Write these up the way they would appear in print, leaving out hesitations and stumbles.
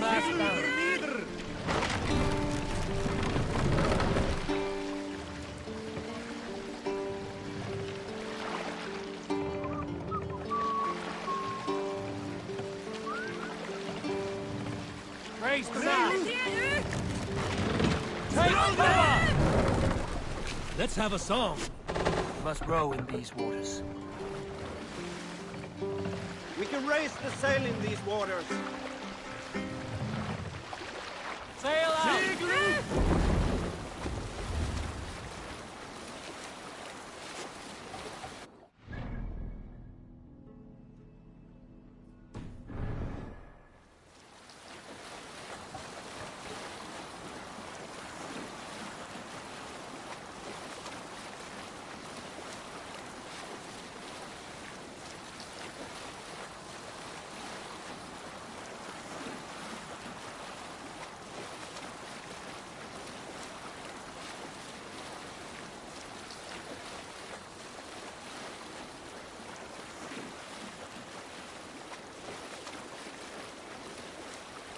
mast down. Raise the mast. Take cover! Let's have a song. Must row in these waters. We can raise the sail in these waters. Sail out!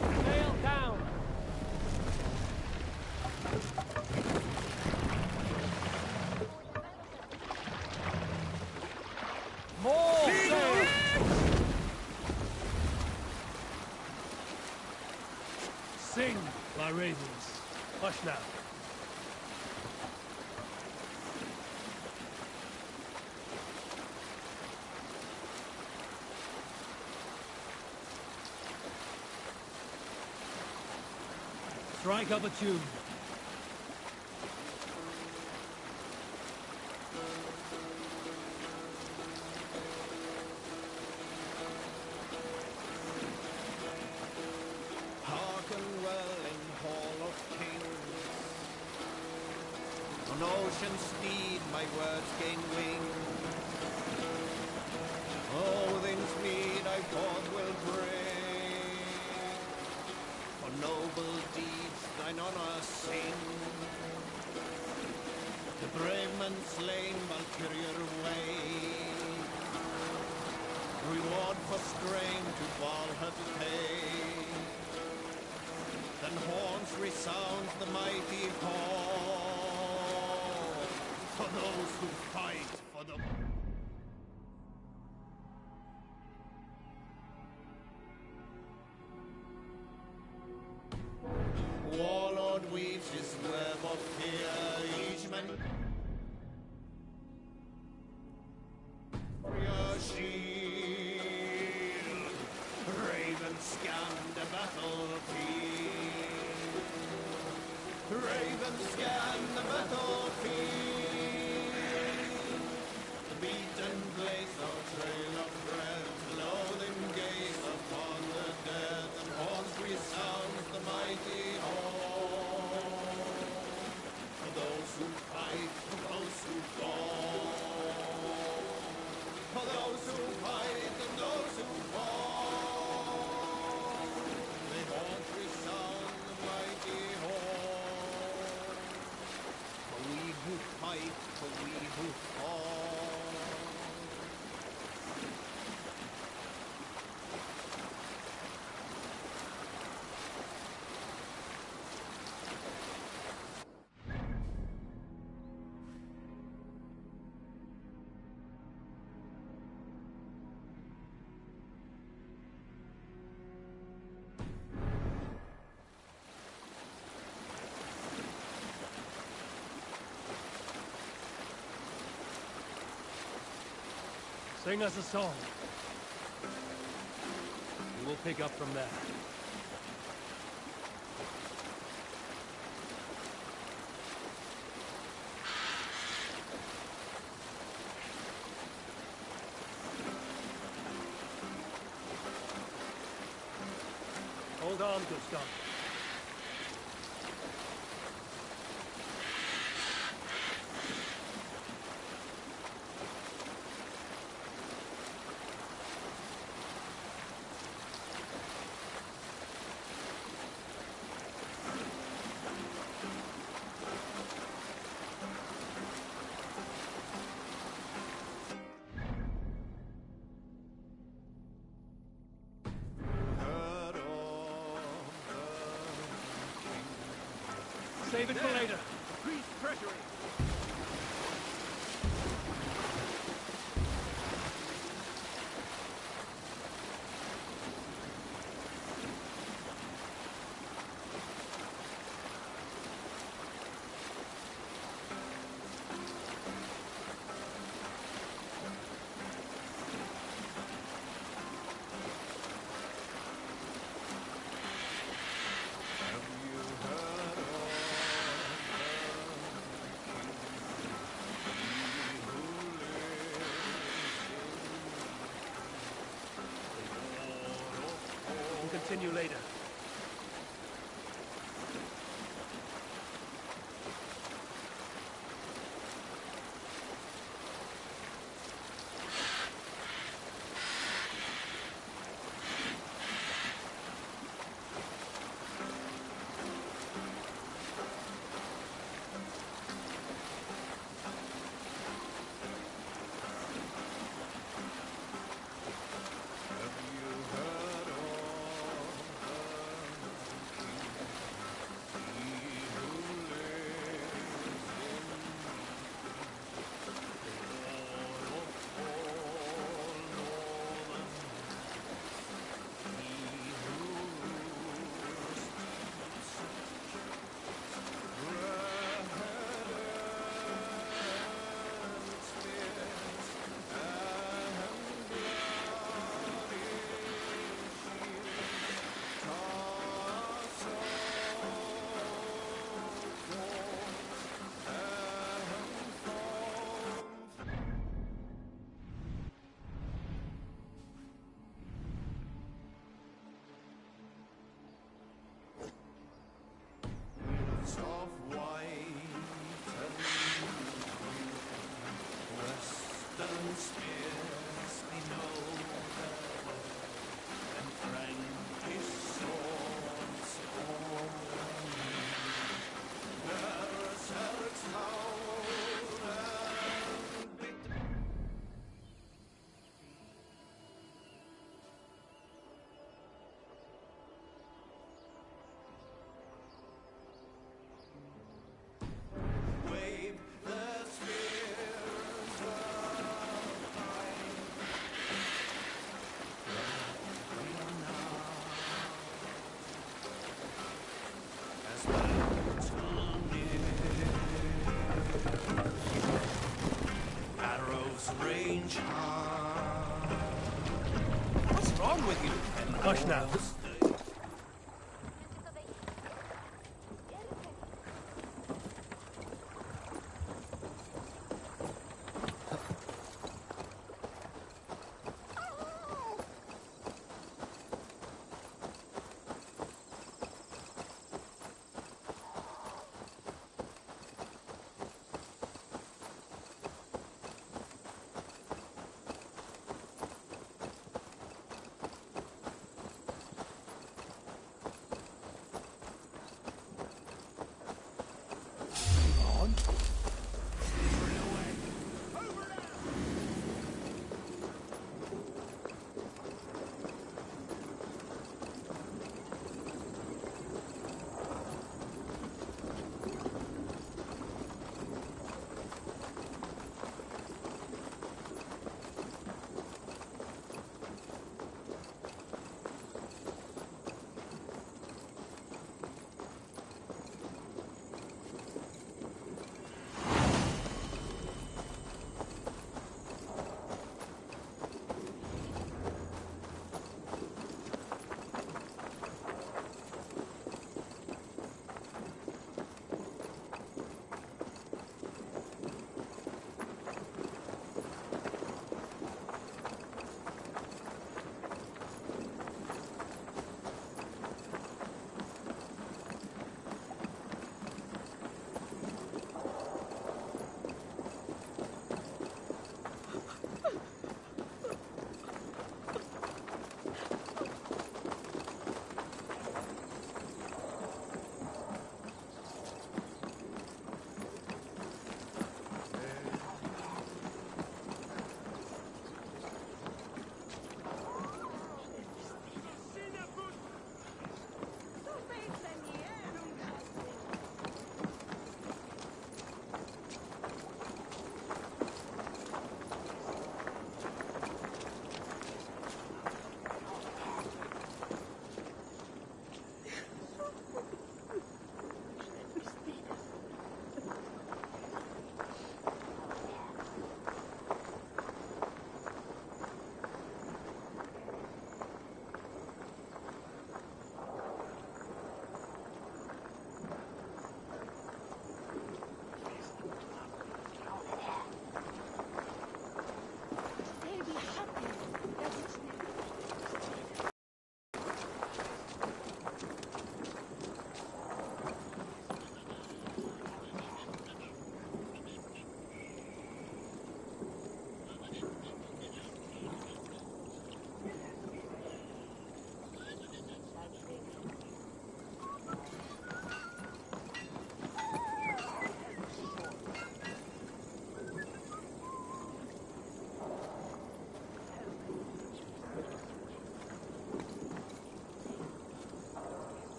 Sail down! More sail! Sing, my ravens. Hush now. Strike up a tune. Hearken well in Hall of Kings. On ocean's steed my words gain wing. Odin's mead I forth will bring. For noble deeds thine honor sing. The brave man slain Valkyrier way. Reward for strain to Valhalla pay. Then horns resounds the mighty call for those who fight for the... Warlord weaves his web of fear, each man your shield. Ravens scan the battlefield. Ravens scan the battlefield. The beaten blaze of trail of red, loathing gaze upon the dead, and horns resounds the mighty horn. For those who fight, for those who fall. For those who fight and those who fall. The horns resound the mighty horn. For we who fight, for we who fall. Sing us a song. We will pick up from there. Hold on, Gustav. Save it for later. Increase treasury. We can continue later. Of white and western spears, I know their way, and Frankish swords all berserks howl and bitter. Wave the spears of light. As battle near, arrows range high. What's wrong with you? Hush now.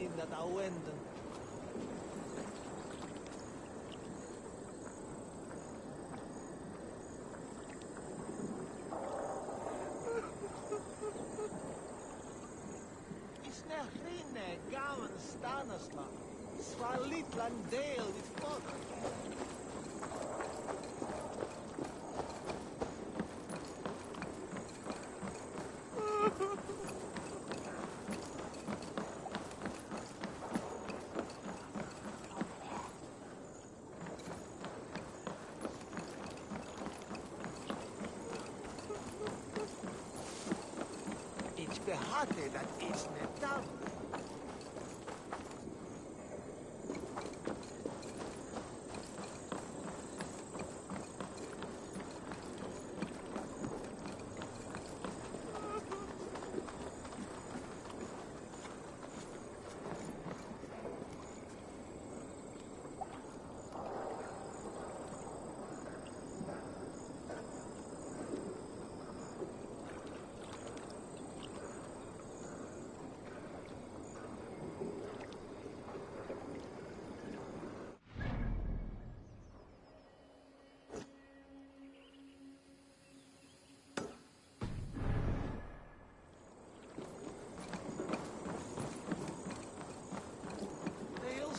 in that awenden. Isne rinne gaven stanasla. Svalitlan del vid fodder. Ich behatte dat isne dam.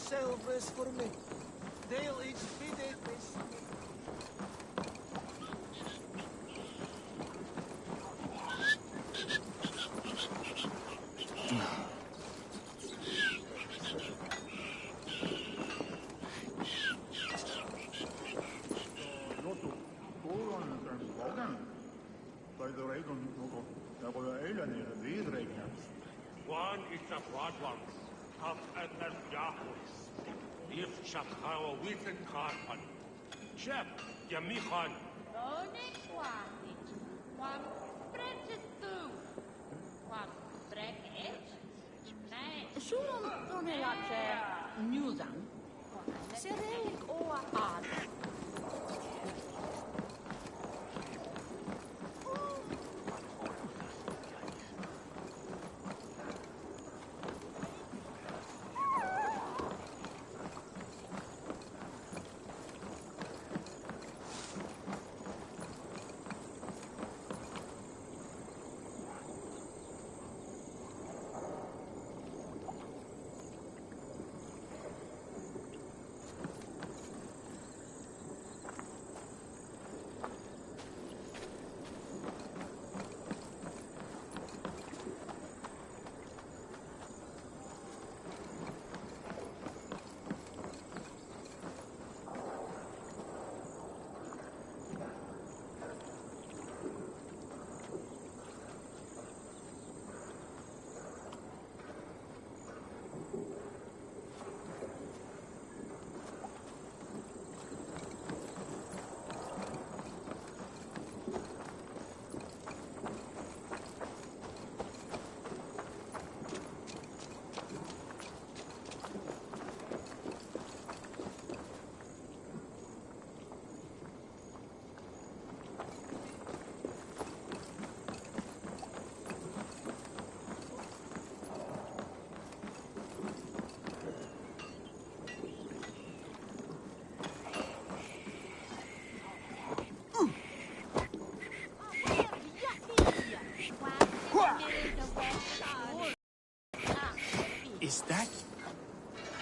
Selbst voor me. Deel iets bieden is. Låt kolan sen vagan. By the way, jag går ölen i vidräkningen. One is a broad one, tough and Yahweh. If Shakhawa witten Karpan. Chef, Yamichan. Ronik Wanit. Wam Brexit Boo. Wam Brexit. Nej. Sunon tunnelatse Newsan. Sereik oa aan.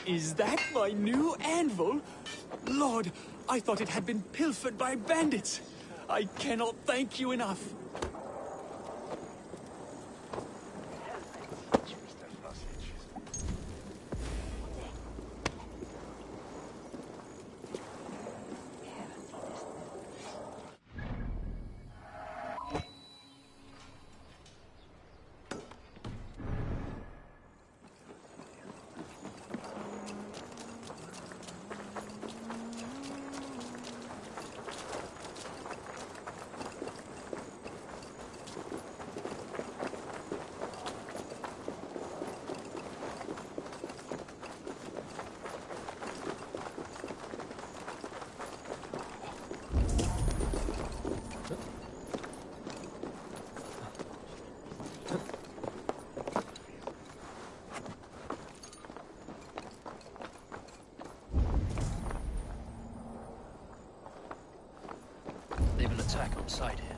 Is that my new anvil? Lord, I thought it had been pilfered by bandits. I cannot thank you enough. attack on sight here.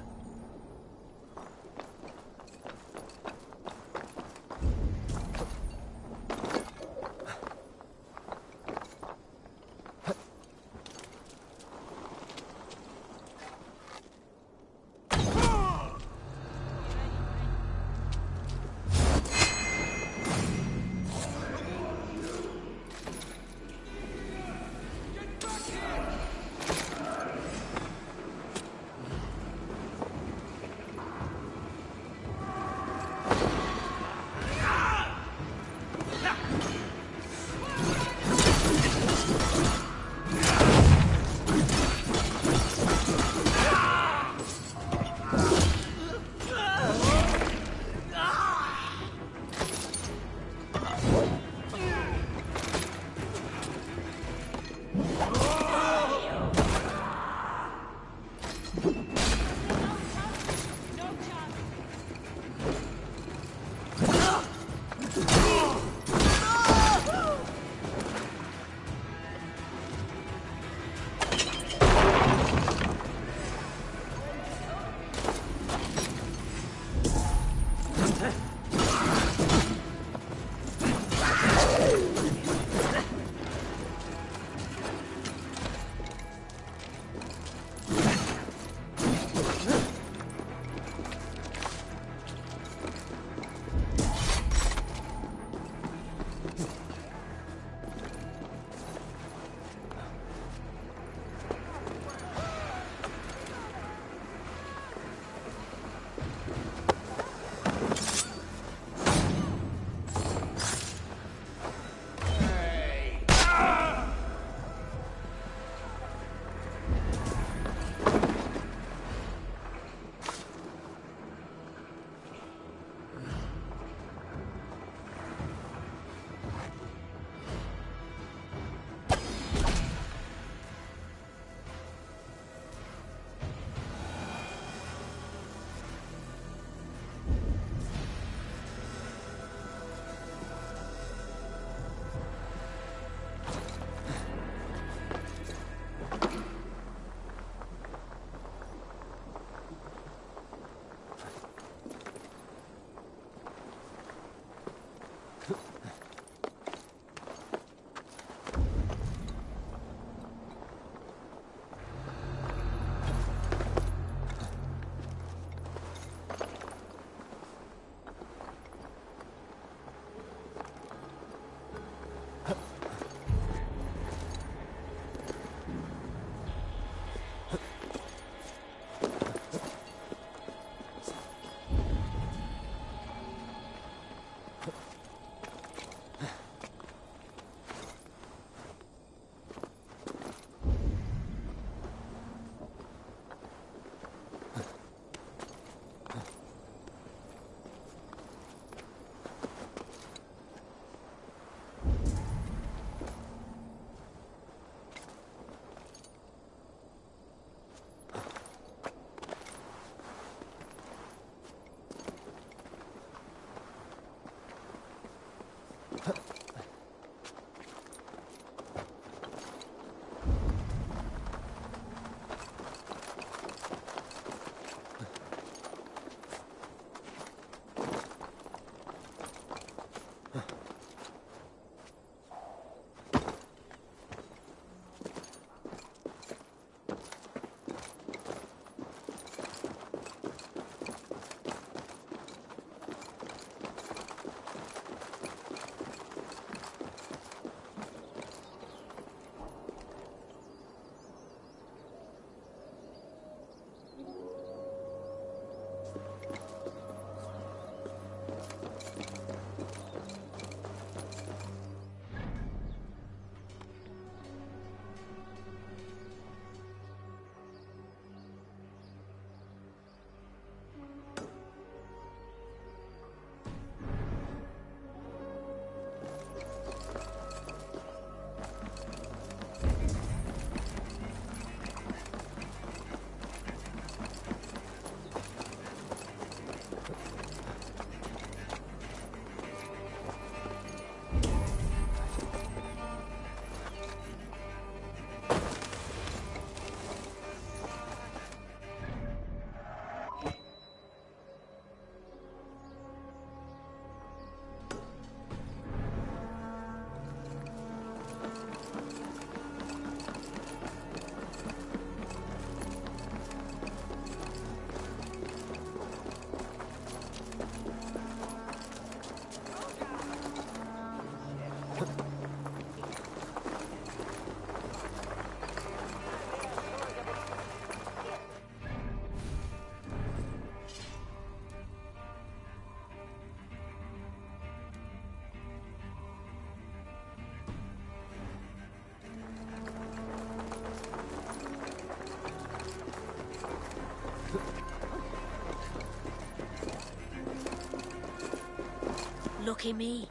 Lucky me.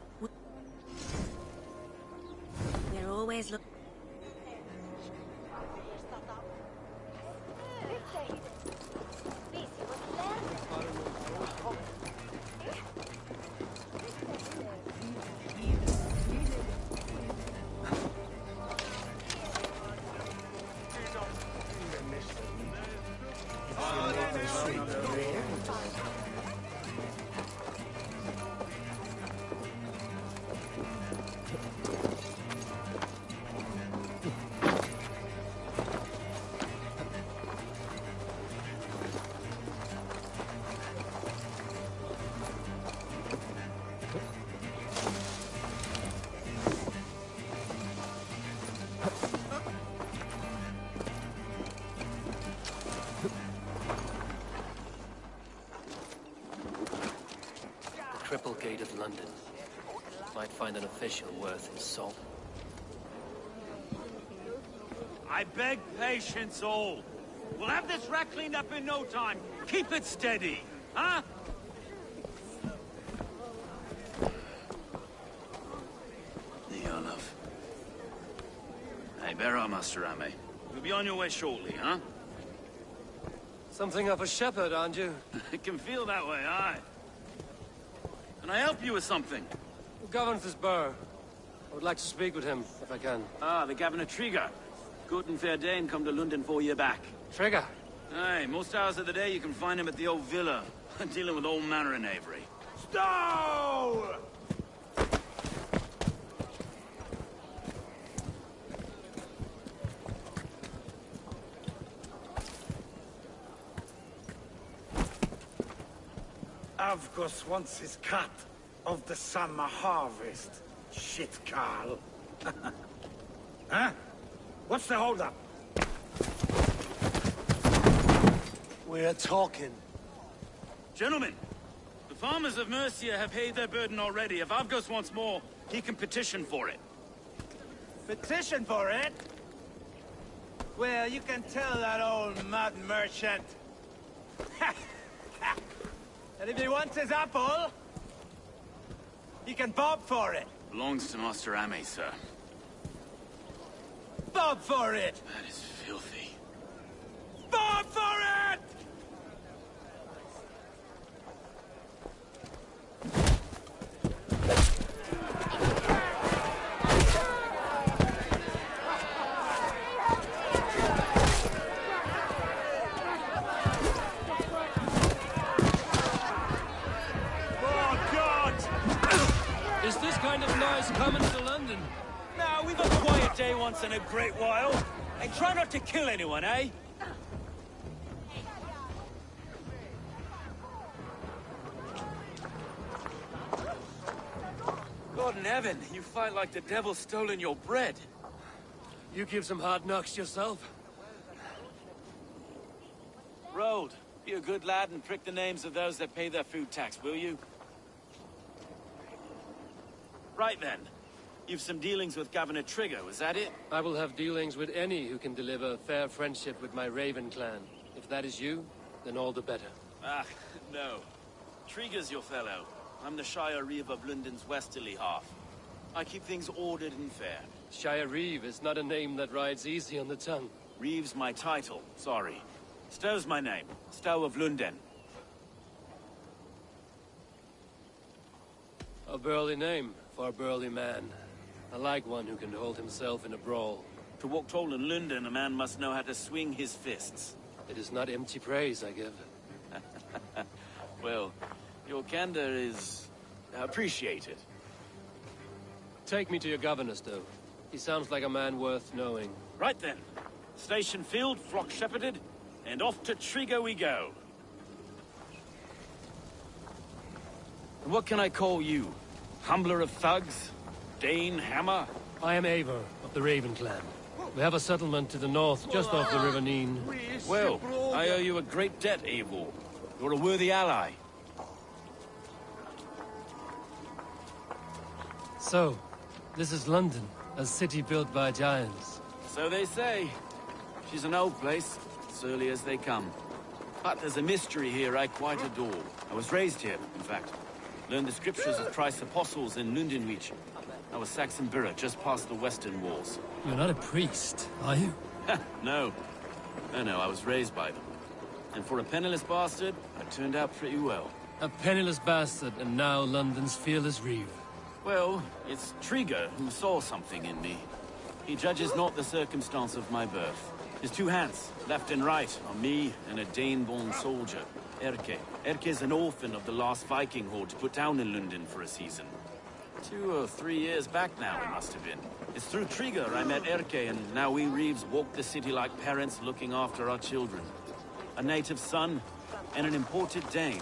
We're always looking. Triple Gate of London. Might find an official worth his salt. I beg patience, all. We'll have this wreck cleaned up in no time. Keep it steady, huh? Yeah, love. Hey, bear up, Master Ame. You'll be on your way shortly, huh? Something of a shepherd, aren't you? It can feel that way, aye. Can I help you with something? Who governs this burgh? I would like to speak with him, if I can. Ah, the Governor Trigger. Good and fair Dane come to London 4 year back. Trigger? Aye, most hours of the day you can find him at the old villa, dealing with all manner of knavery. Stow! Avgos wants his cut of the summer harvest. Shit, Carl. Huh? What's the holdup? We're talking. Gentlemen, the farmers of Mercia have paid their burden already. If Avgos wants more, he can petition for it. Petition for it? Well, you can tell that old mud merchant. And if he wants his apple, he can bob for it. Belongs to Master Ame, sir. Bob for it! That is filthy. Bob for it! Is this kind of noise coming to London? Now, we've a quiet day once in a great while. And try not to kill anyone, eh? God in heaven, you fight like the devil's stolen your bread. You give some hard knocks yourself. Road, be a good lad and prick the names of those that pay their food tax, will you? Right then. You've some dealings with Governor Trigger, was that it? I will have dealings with any who can deliver fair friendship with my Raven clan. If that is you, then all the better. Ah, no. Trigger's your fellow. I'm the Shire Reeve of London's westerly half. I keep things ordered and fair. Shire Reeve is not a name that rides easy on the tongue. Reeve's my title, sorry. Stow's my name. Stow of London. A burly name for a burly man. I like one who can hold himself in a brawl. To walk tall in London, a man must know how to swing his fists. It is not empty praise I give. Well, your candor is appreciated. Take me to your governor, Stow. He sounds like a man worth knowing. Right then. Station filled, flock shepherded, and off to Trigger we go. And what can I call you? Humbler of thugs? Dane Hammer? I am Eivor of the Raven clan. We have a settlement to the north, just off the River Neen. Well, I owe you a great debt, Eivor. You're a worthy ally. So, this is London, a city built by giants. So they say. She's an old place, as early as they come. But there's a mystery here I quite adore. I was raised here, in fact. Learned the scriptures of Christ's apostles in Lundenwich. Our Saxon borough just past the western walls. You're not a priest, are you? No. No, I was raised by them. And for a penniless bastard, I turned out pretty well. A penniless bastard, and now London's fearless reeve. Well, it's Trigger who saw something in me. He judges not the circumstance of my birth. His two hands, left and right, are me and a Dane-born soldier, Erke. Erke's an orphan of the last Viking horde put down in London for a season. 2 or 3 years back now, it must have been. It's through Trigger I met Erke, and now we Reeves walk the city like parents looking after our children. A native son, and an imported Dane.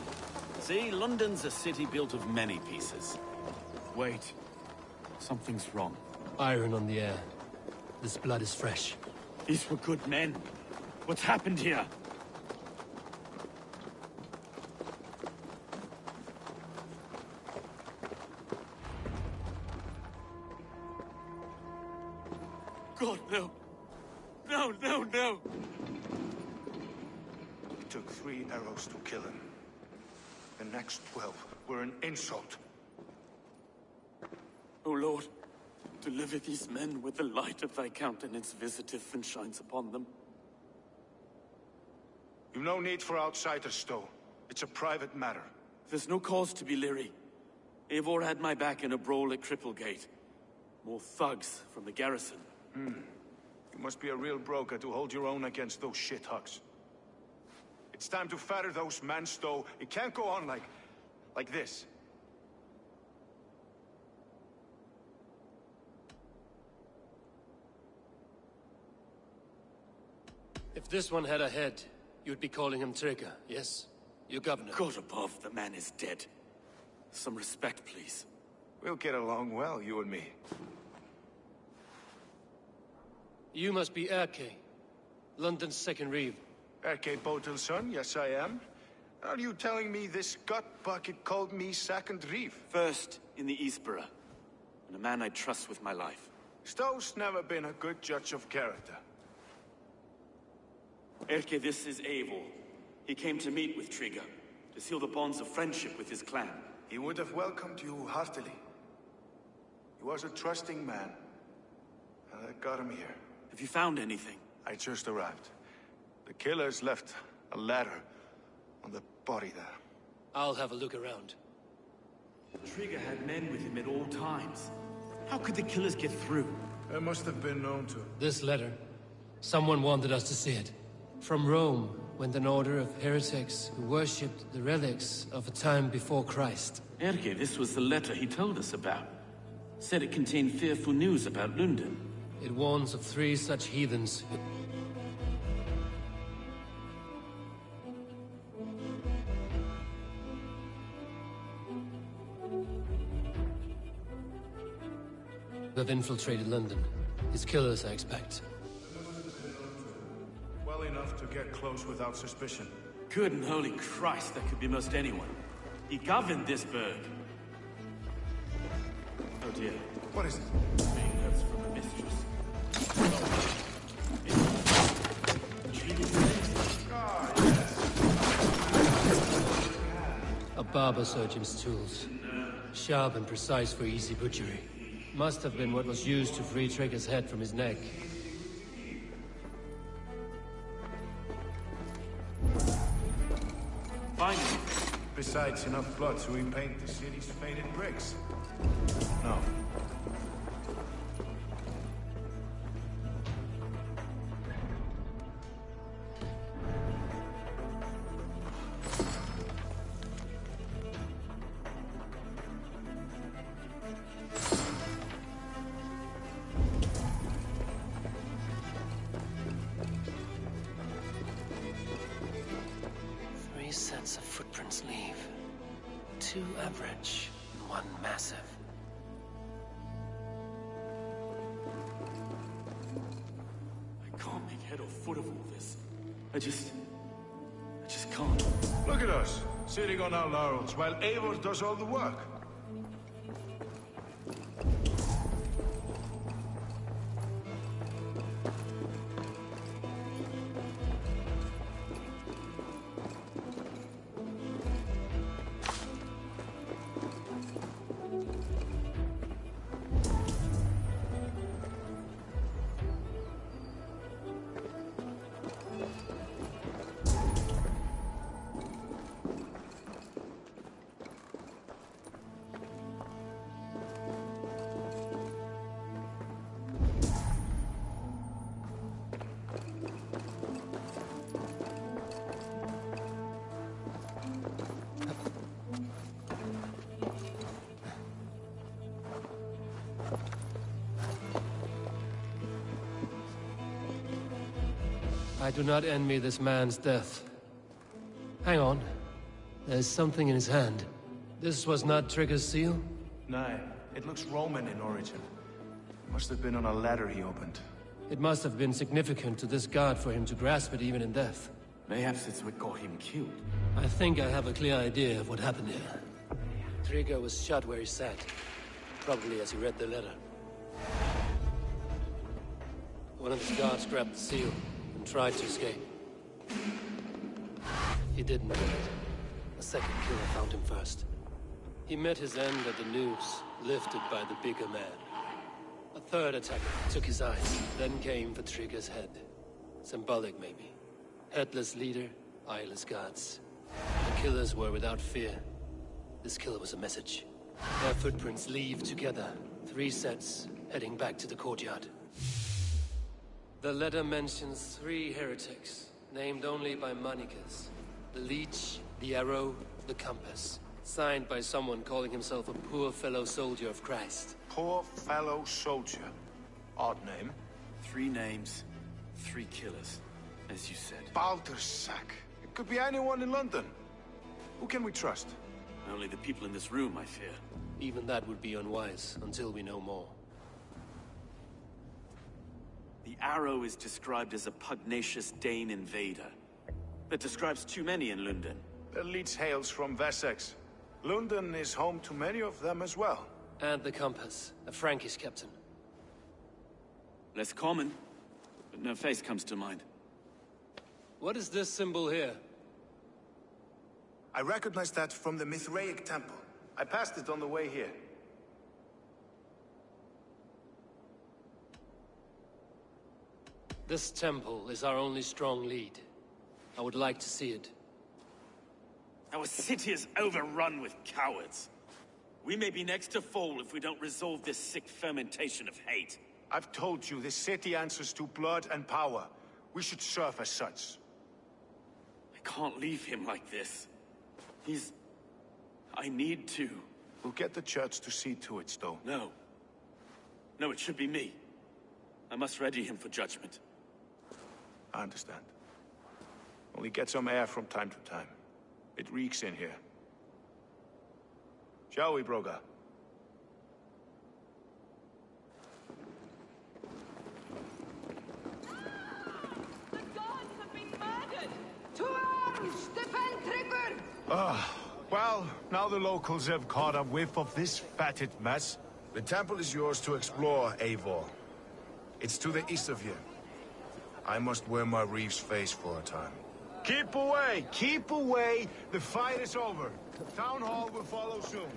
See, London's a city built of many pieces. Wait. Something's wrong. Iron on the air. This blood is fresh. These were good men. What's happened here? God, no. No. It took 3 arrows to kill him. The next 12 were an insult. O Lord, deliver these men with the light of thy countenance visiteth and shines upon them. You've no need for outsiders, Stowe. It's a private matter. There's no cause to be leery. Eivor had my back in a brawl at Cripplegate. More thugs from the garrison. You must be a real broker to hold your own against those shithugs. It's time to fatter those men, Stowe. It can't go on like this. If this one had a head, you'd be calling him Trigger, yes? Your governor. God above, the man is dead. Some respect, please. We'll get along well, you and me. You must be Erke, London's second reeve. Erke Botel's son, yes I am. Are you telling me this gut bucket called me second reeve? First in the Eastborough, and a man I trust with my life. Stowe's never been a good judge of character. Erke, this is Eivor. He came to meet with Trigger, to seal the bonds of friendship with his clan. He would have welcomed you heartily. He was a trusting man, and I got him here. Have you found anything? I just arrived. The killers left a ladder on the body there. I'll have a look around. Trigger had men with him at all times. How could the killers get through? They must have been known to. This letter. Someone wanted us to see it. From Rome went an order of heretics who worshipped the relics of a time before Christ. Erke, this was the letter he told us about. Said it contained fearful news about London. It warns of 3 such heathens who... have infiltrated London. His killers, I expect. Well enough to get close without suspicion. Good and holy Christ, that could be most anyone. He governed this burg. Oh dear. What is it? That's from the mistress. A barber surgeon's tools. Sharp and precise for easy butchery. Must have been what was used to free Trigger's head from his neck. Finally. Besides enough blood to repaint the city's faded bricks. No. Sets of footprints leave. 2 average, 1 massive. I can't make head or foot of all this. I just can't. Look at us, sitting on our laurels while Eivor does all the work. I do not envy this man's death. Hang on. There's something in his hand. This was not Trigger's seal? No, it looks Roman in origin. Must have been on a ladder he opened. It must have been significant to this god for him to grasp it even in death. Mayhaps it's what got him killed. I think I have a clear idea of what happened here. Trigger was shot where he sat. Probably as he read the letter. One of his guards grabbed the seal and tried to escape. He didn't do it. A second killer found him first. He met his end at the noose, lifted by the bigger man. A third attacker took his eyes, then came for Trigger's head. Symbolic, maybe. Headless leader, eyeless guards. The killers were without fear. This killer was a message. Their footprints leave together. 3 sets, heading back to the courtyard. The letter mentions 3 heretics, named only by monikers. The Leech, the Arrow, the Compass. Signed by someone calling himself a poor fellow soldier of Christ. Poor fellow soldier. Odd name. 3 names, 3 killers, as you said. Baldersack. It could be anyone in London. Who can we trust? Only the people in this room, I fear. Even that would be unwise, until we know more. The Arrow is described as a pugnacious Dane invader. That describes too many in London. The Leech hails from Wessex. London is home to many of them as well. And the Compass, a Frankish captain. Less common, but no face comes to mind. What is this symbol here? I recognize that from the Mithraic temple. I passed it on the way here. This temple is our only strong lead. I would like to see it. Our city is overrun with cowards. We may be next to fall if we don't resolve this sick fermentation of hate. I've told you, this city answers to blood and power. We should serve as such. I can't leave him like this. I need to. We'll get the church to see to it, Stowe. No. No, it should be me. I must ready him for judgment. I understand. Only get some air from time to time. It reeks in here. Shall we, Broga? The gods have been murdered! To arms! Defend Trigger! Well, now the locals have caught a whiff of this fatted mess. The temple is yours to explore, Eivor. It's to the east of here. I must wear my Reeve's face for a time. Keep away! Keep away! The fight is over. Town Hall will follow soon.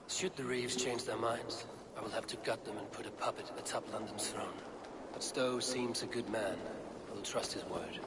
Should the Reeves change their minds, I will have to gut them and put a puppet atop London's throne. But Stowe seems a good man. I will trust his word.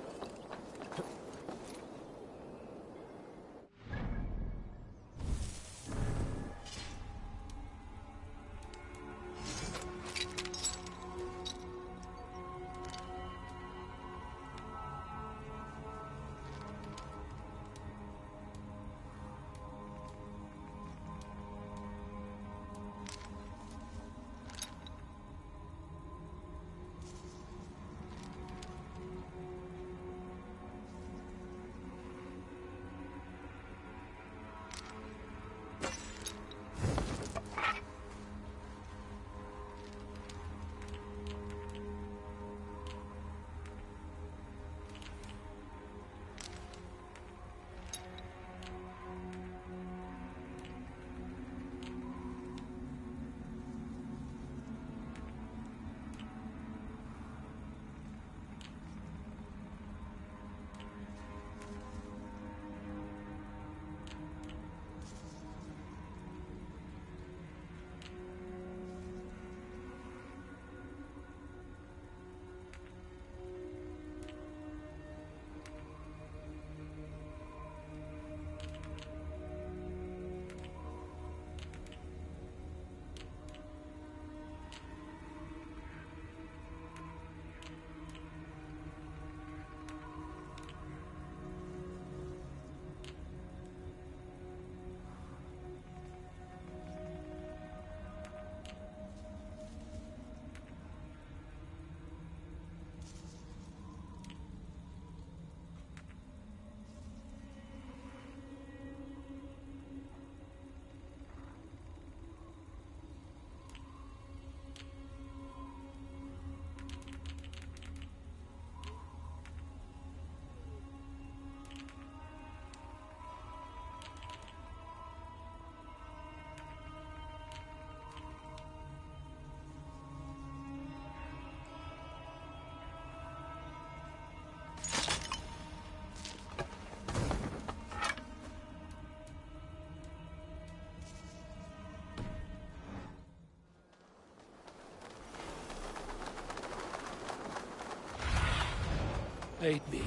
Aid me.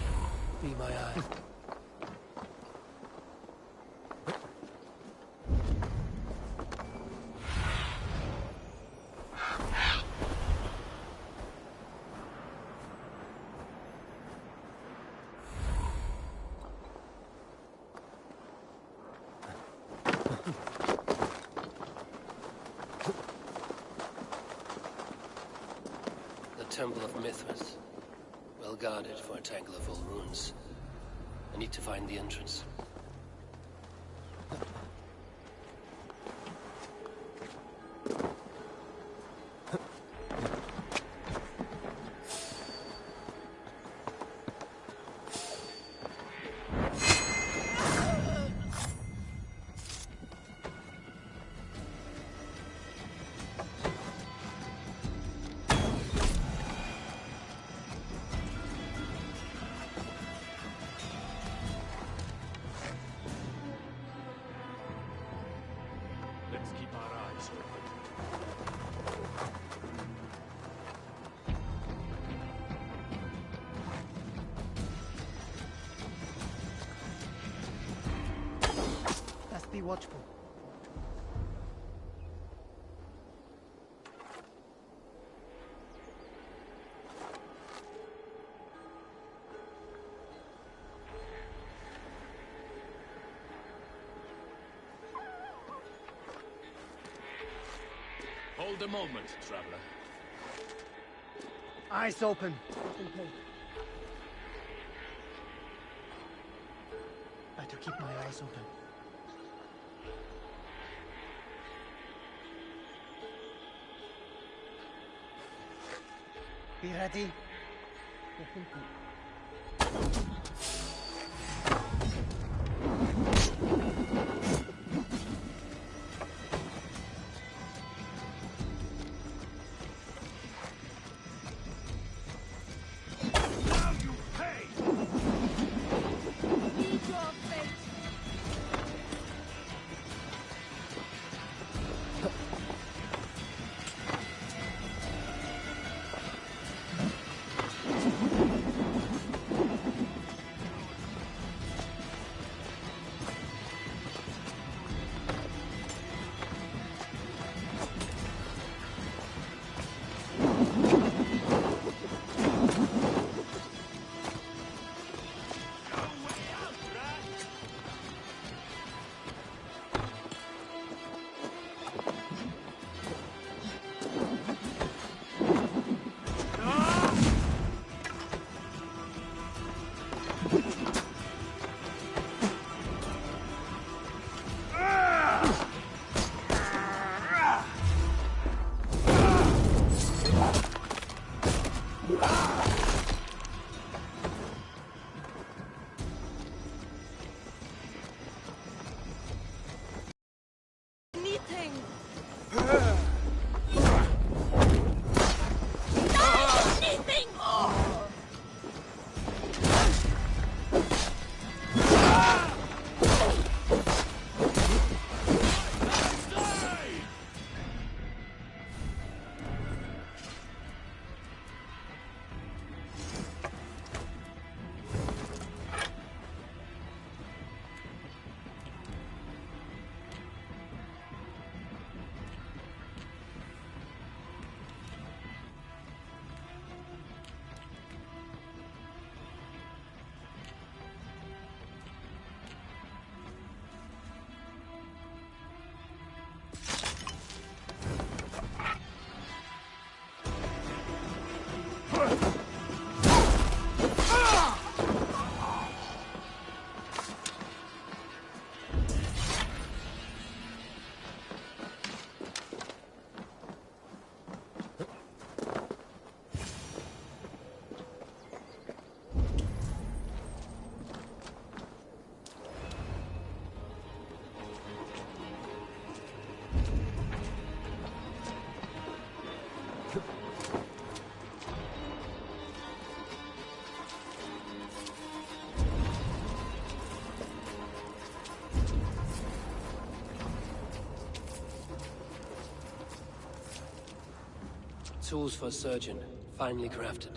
Be my eye. Temple of Mithras. Well guarded for a tangle of old ruins. I need to find the entrance. Let's keep our eyes open. Best be watchful. Hold a moment, traveler. Eyes open. Better keep my eyes open. Be ready. Tools for a surgeon, finely crafted.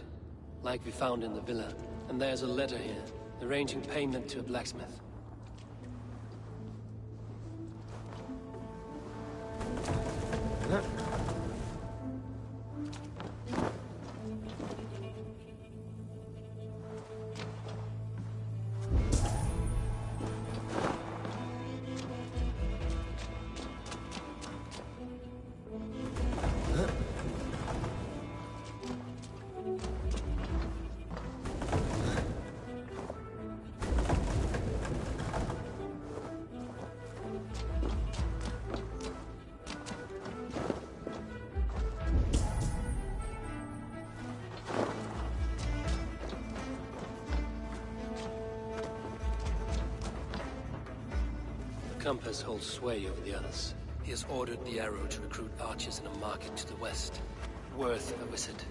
Like we found in the villa, And there's a letter here, arranging payment to a blacksmith. The compass holds sway over the others. He has ordered the arrow to recruit archers in a market to the west. Worth a visit.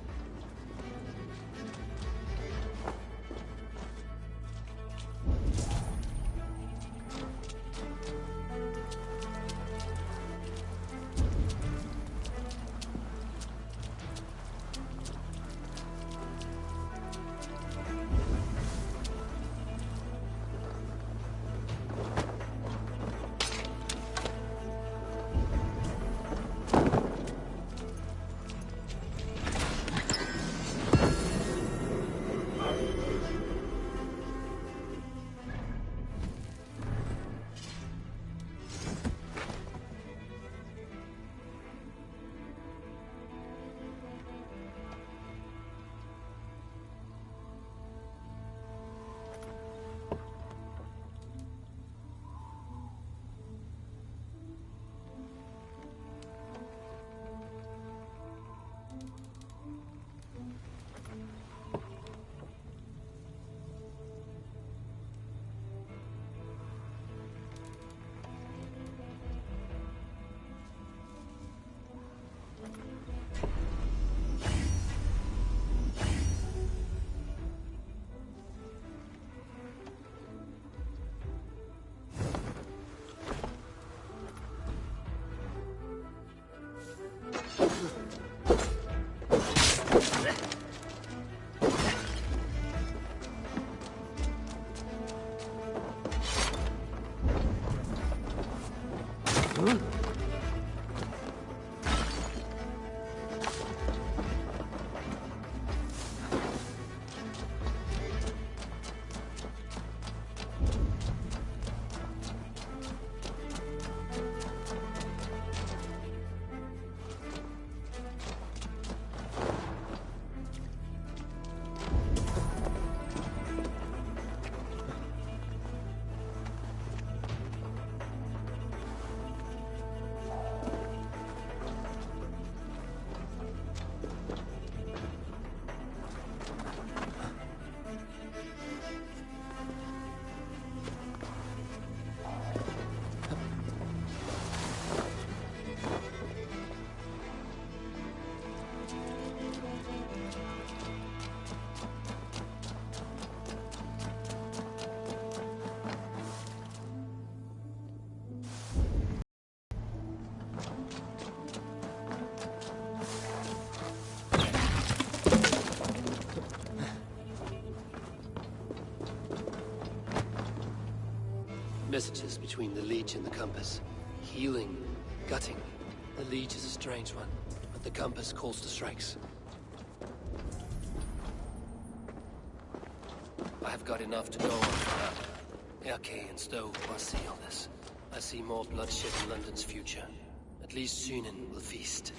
Messages between the Leech and the compass. Healing, gutting. The Leech is a strange one, but the compass calls to strikes. I have got enough to go on for now. Erke and Stowe must see all this. I see more bloodshed in London's future. At least Sunan will feast.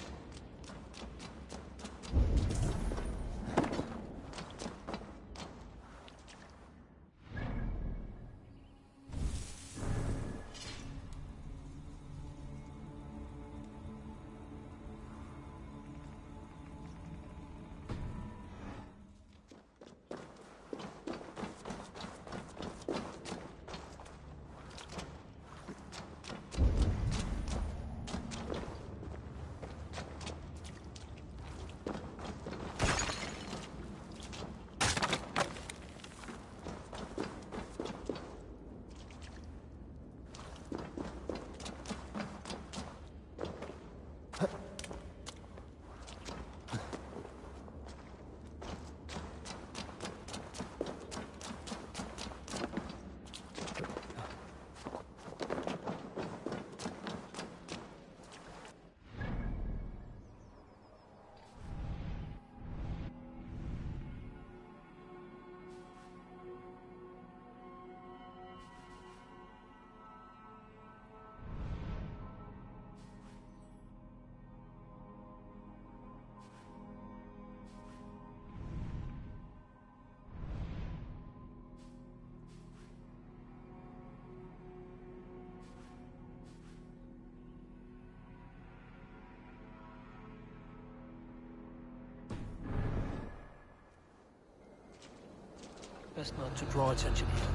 Best not to draw attention here.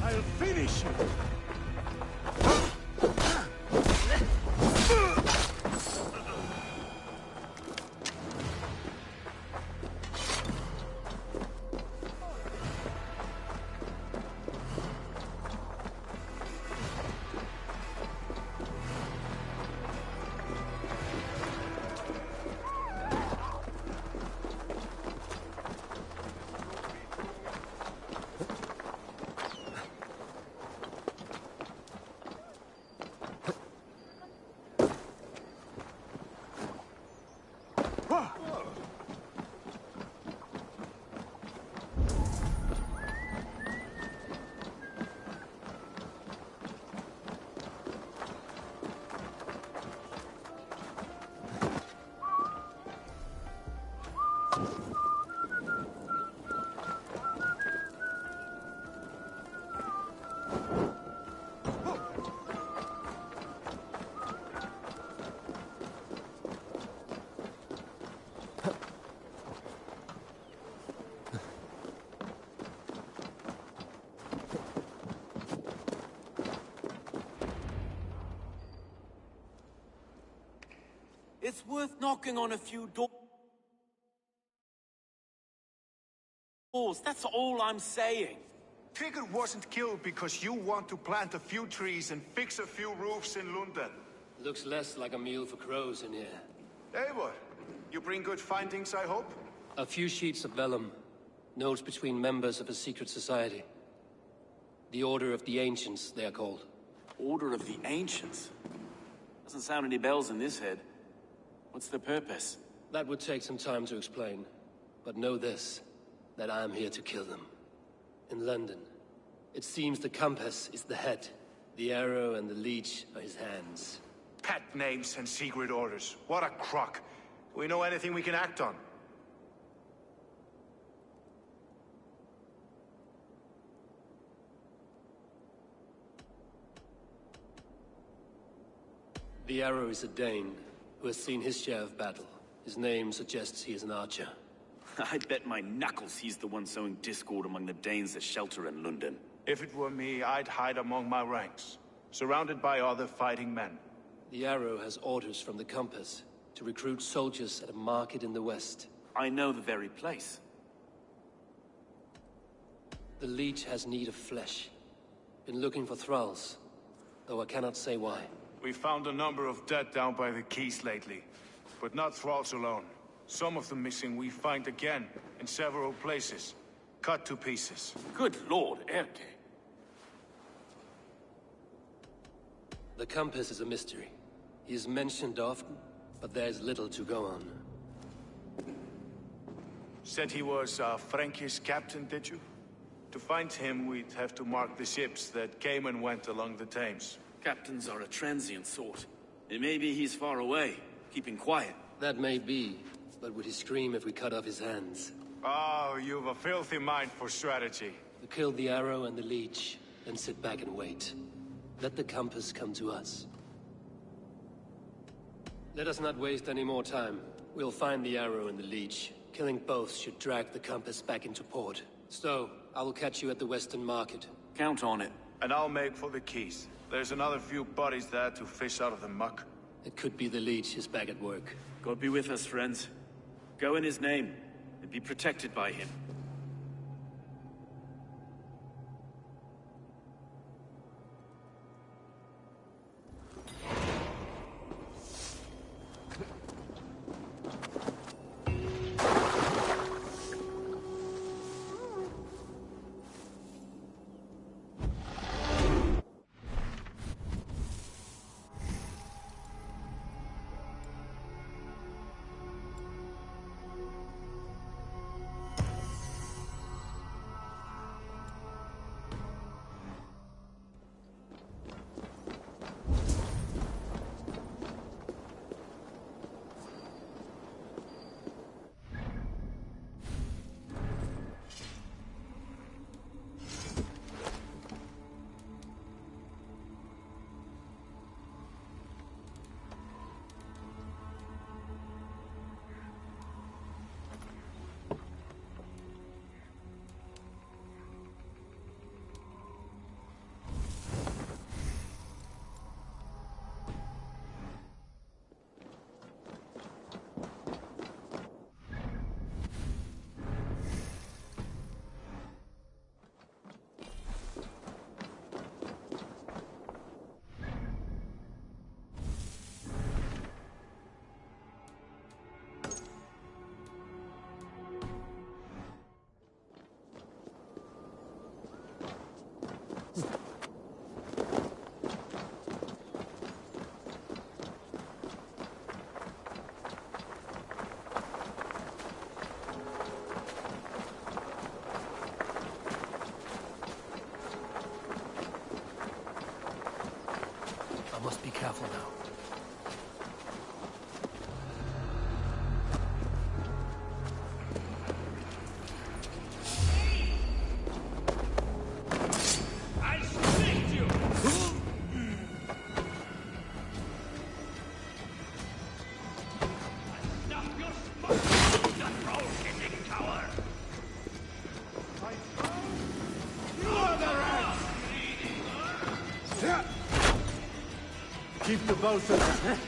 I'll finish you! It's worth knocking on a few doors. That's all I'm saying. Trigger wasn't killed because you want to plant a few trees and fix a few roofs in London. Looks less like a meal for crows in here. Eivor, you bring good findings, I hope? A few sheets of vellum. Notes between members of a secret society. The Order of the Ancients, they are called. Order of the Ancients? Doesn't sound any bells in this head. What's the purpose? That would take some time to explain. But know this, that I am here to kill them. In London, it seems the compass is the head. The arrow and the leech are his hands. Pet names and secret orders. What a crock. Do we know anything we can act on? The arrow is a Dane, who has seen his share of battle. His name suggests he is an archer. I bet my knuckles he's the one sowing discord among the Danes that shelter in London. If it were me, I'd hide among my ranks, surrounded by other fighting men. The arrow has orders from the compass to recruit soldiers at a market in the west. I know the very place. The leech has need of flesh. Been looking for thralls, though I cannot say why. We found a number of dead down by the quays lately, but not thralls alone. Some of the missing we find again in several places, cut to pieces. Good lord, Erke. The compass is a mystery. He is mentioned often, but there is little to go on. Said he was a Frankish captain, did you? To find him, we'd have to mark the ships that came and went along the Thames. Captains are a transient sort. It may be he's far away, keeping quiet. That may be, but would he scream if we cut off his hands? Oh, you've a filthy mind for strategy. We kill the arrow and the leech, then sit back and wait. Let the compass come to us. Let us not waste any more time. We'll find the arrow and the leech. Killing both should drag the compass back into port. So, I will catch you at the Western Market. Count on it. And I'll make for the quays. There's another few bodies there to fish out of the muck. It could be the leech is back at work. God be with us, friends. Go in his name, and be protected by him. for now. Keep the both of us.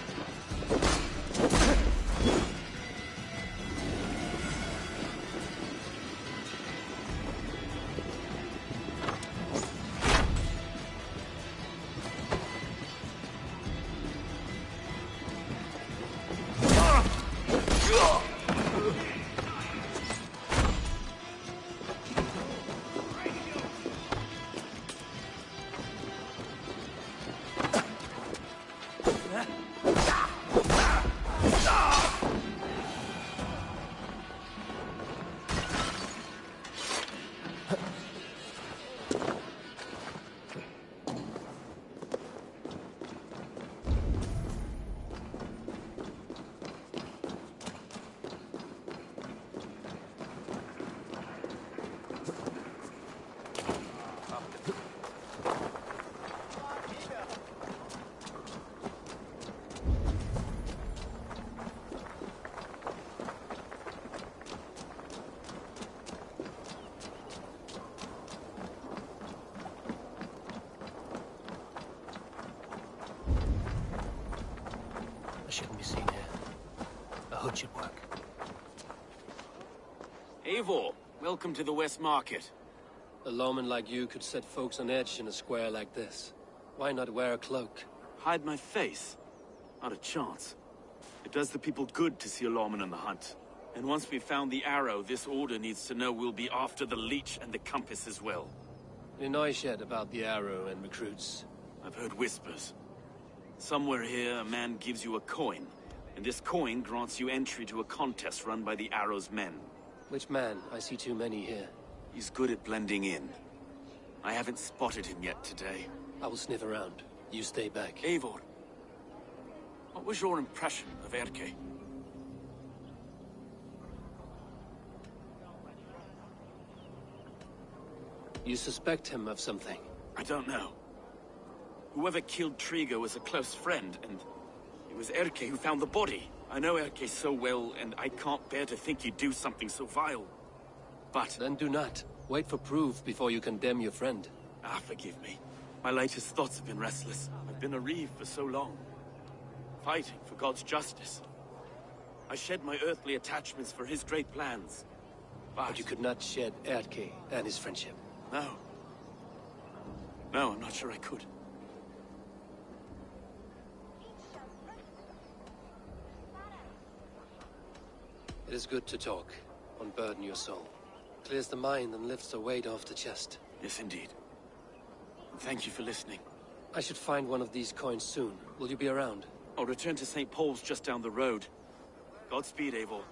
Shouldn't be seen here. A hood should work. Eivor, welcome to the West Market. A lawman like you could set folks on edge in a square like this. Why not wear a cloak? Hide my face? Not a chance. It does the people good to see a lawman on the hunt. And once we've found the arrow, this order needs to know we'll be after the leech and the compass as well. Any noise yet about the arrow and recruits? I've heard whispers. Somewhere here, a man gives you a coin, and this coin grants you entry to a contest run by the Arrow's men. Which man? I see too many here. He's good at blending in. I haven't spotted him yet today. I will sniff around. You stay back. Eivor, what was your impression of Erke? You suspect him of something? I don't know. Whoever killed Trigo was a close friend, and it was Erke who found the body. I know Erke so well, and I can't bear to think he'd do something so vile. But... Then do not. Wait for proof before you condemn your friend. Ah, forgive me. My latest thoughts have been restless. I've been a reeve for so long. Fighting for God's justice. I shed my earthly attachments for his great plans. But you could not shed Erke and his friendship. No. No, I'm not sure I could. It is good to talk. Unburden your soul. Clears the mind and lifts the weight off the chest. Yes, indeed. And thank you for listening. I should find one of these coins soon. Will you be around? I'll return to St. Paul's just down the road. Godspeed, Eivor.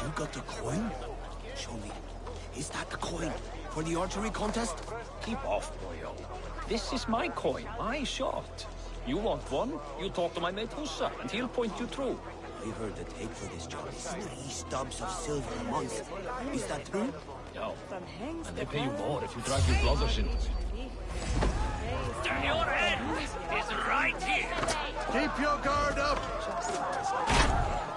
You got the coin? Show me. Is that the coin for the archery contest? Keep off, boyo. This is my coin, my shot. You want one? You talk to my mate Hussa, and he'll point you through. I heard the take for this job is 3 stubs of silver a month. Is that true? No. And they pay you more if you drag your brothers into it. Your head is right here. Keep your guard up!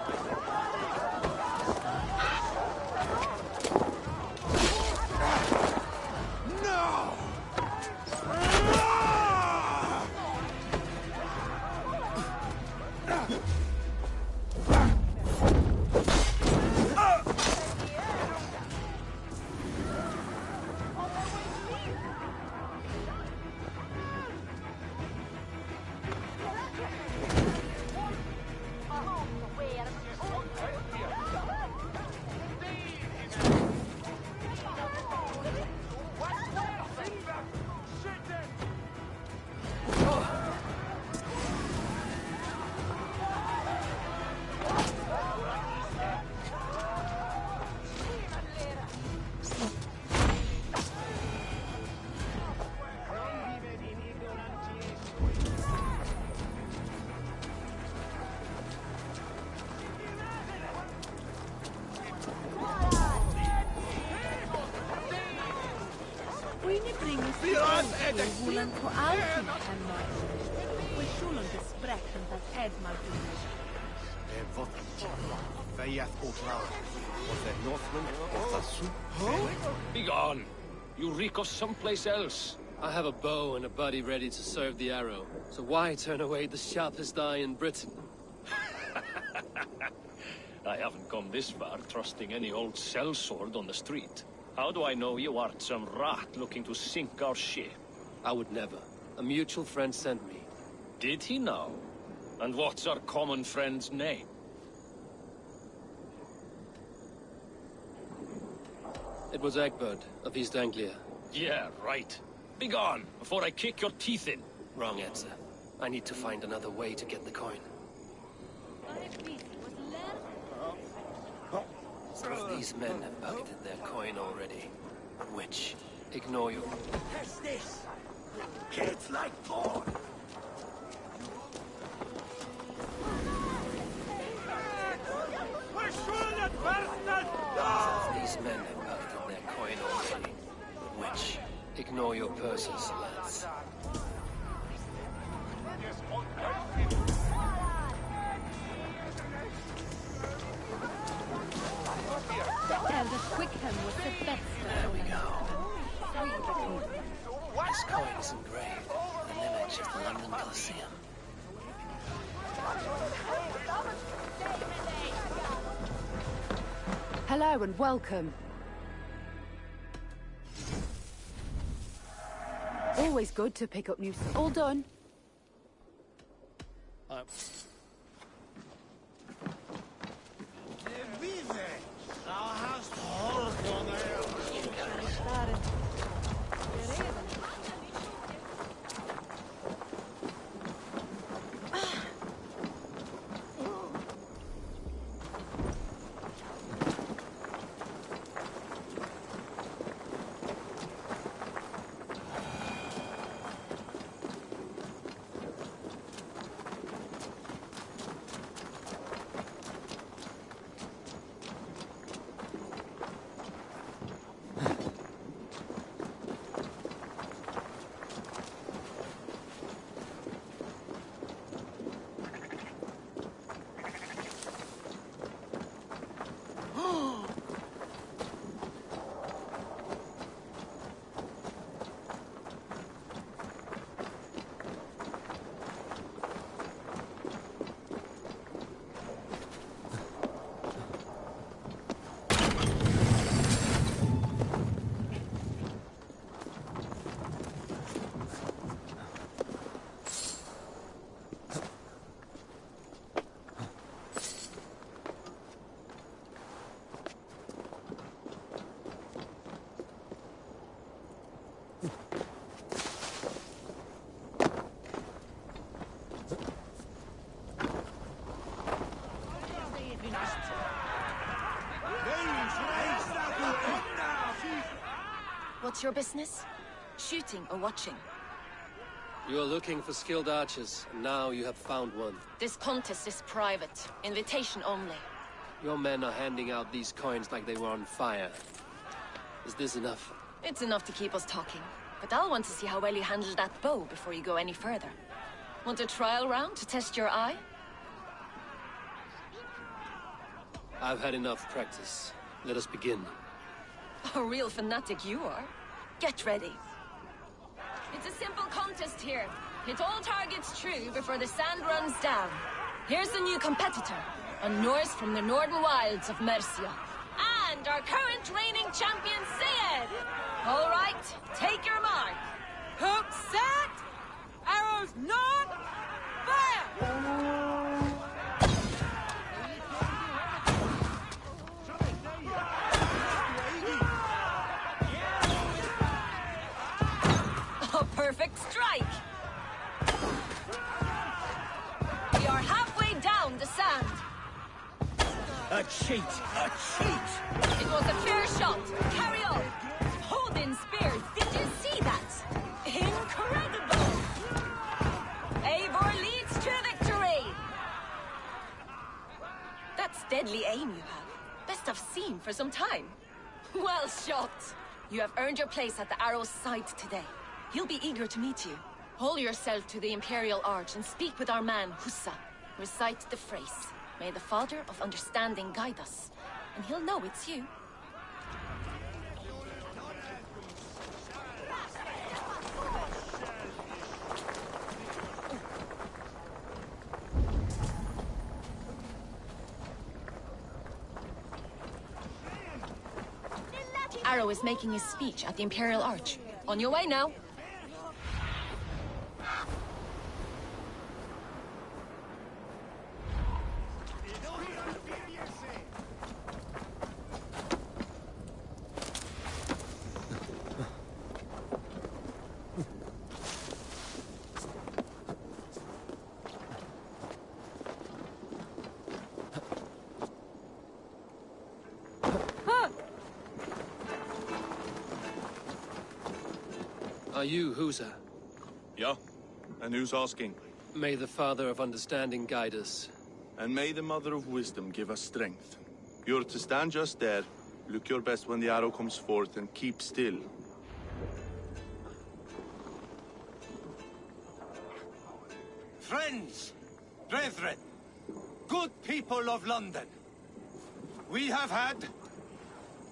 Voelen voor altijd en maar. We zullen bespreken dat Edmar doet. Wat? Vijf Otlauer. Was that Northman? Was that soup? Be gone! You reek of someplace else. I have a bow and a buddy ready to serve the arrow. So why turn away the sharpest eye in Britain? I haven't come this far trusting any old sellsword on the street. How do I know you aren't some rat looking to sink our ship? I would never. A mutual friend sent me. Did he now? And what's our common friend's name? It was Egbert of East Anglia. Yeah, right. Be gone, before I kick your teeth in. Wrong answer. I need to find another way to get the coin. Some of these men have pocketed their coin already. Which? Ignore you. Catch this! Kids like porn! Some of these men have pocketed their coin already. Which? Ignore your purses, lads. The Quickham was the best. There we go. This coin is engraved with an image of the London Coliseum. Hello and welcome. Always good to pick up new stuff. All done. What's your business? Shooting or watching? You are looking for skilled archers, and now you have found one. This contest is private. Invitation only. Your men are handing out these coins like they were on fire. Is this enough? It's enough to keep us talking. But I'll want to see how well you handle that bow before you go any further. Want a trial round to test your eye? I've had enough practice. Let us begin. A real fanatic you are. Get ready. It's a simple contest here. Hit all targets true before the sand runs down. Here's the new competitor, a Norse from the northern wilds of Mercia. And our current reigning champion, Sayed! All right, take your mark. Hook set! Arrows not! Fire! A perfect strike! We are halfway down the sand. A cheat! A cheat! It was a fair shot. Carry on. Hold in spears. Did you see that? Incredible! Eivor leads to victory! That's deadly aim you have. Best I've seen for some time. Well shot. You have earned your place at the arrow's side today. He'll be eager to meet you. Hold yourself to the Imperial Arch and speak with our man, Hussa. Recite the phrase. May the Father of Understanding guide us. And he'll know it's you. Arrow is making his speech at the Imperial Arch. On your way now. Are you Husa? Yeah. And who's asking? May the Father of Understanding guide us. And may the Mother of Wisdom give us strength. You're to stand just there, look your best when the arrow comes forth, and keep still. Friends, brethren, good people of London, we have had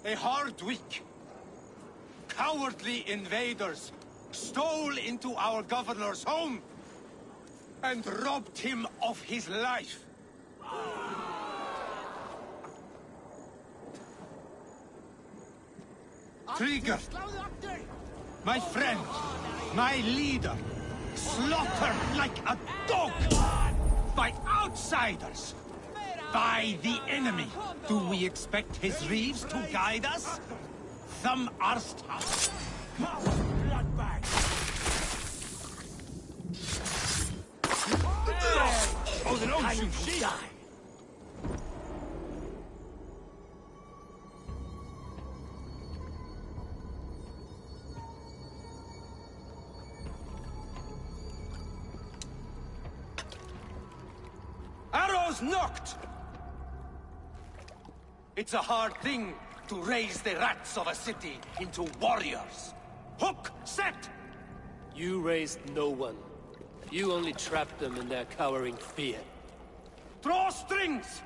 a hard week. Cowardly invaders stole into our governor's home and robbed him of his life. Trigger, my friend, my leader, slaughtered like a dog by outsiders, by the enemy. Do we expect his reeves to guide us? Some are tough. Oh, the nose you die. Arrows knocked! It's a hard thing to raise the rats of a city into warriors. Hook, set! You raised no one. You only trapped them in their cowering fear. Draw strings!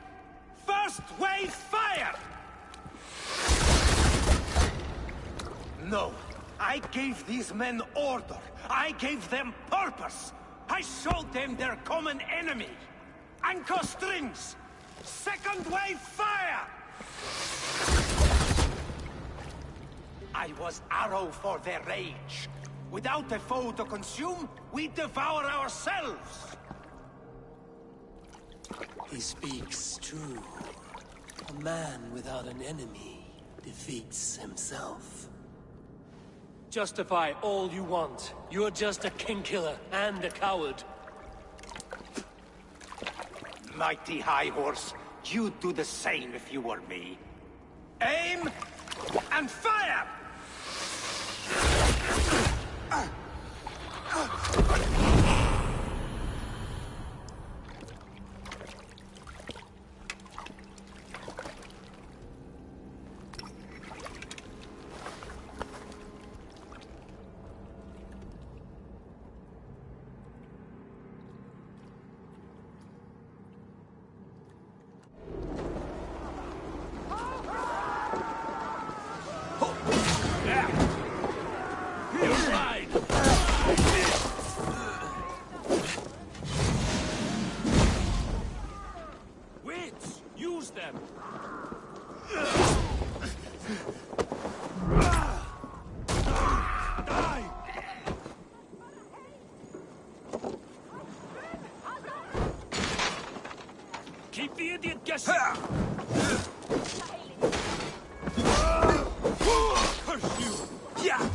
First wave fire! No, I gave these men order. I gave them purpose. I showed them their common enemy. Anchor strings! Second wave fire! I was arrow for their rage. Without a foe to consume, we devour ourselves. He speaks true. A man without an enemy defeats himself. Justify all you want. You're just a king-killer and a coward. Mighty High Horse, you'd do the same if you were me. Aim and fire! Keep the idiot guessing! Curse you! Yeah!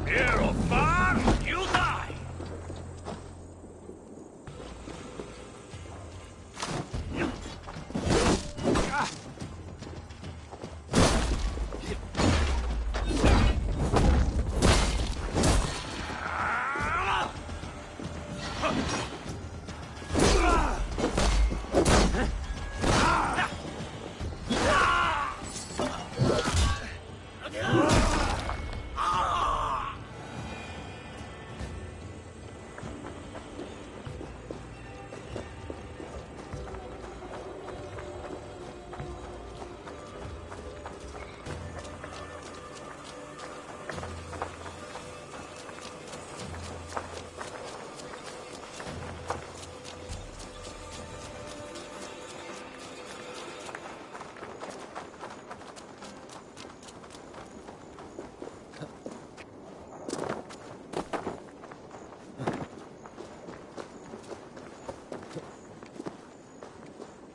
Here or far, you die!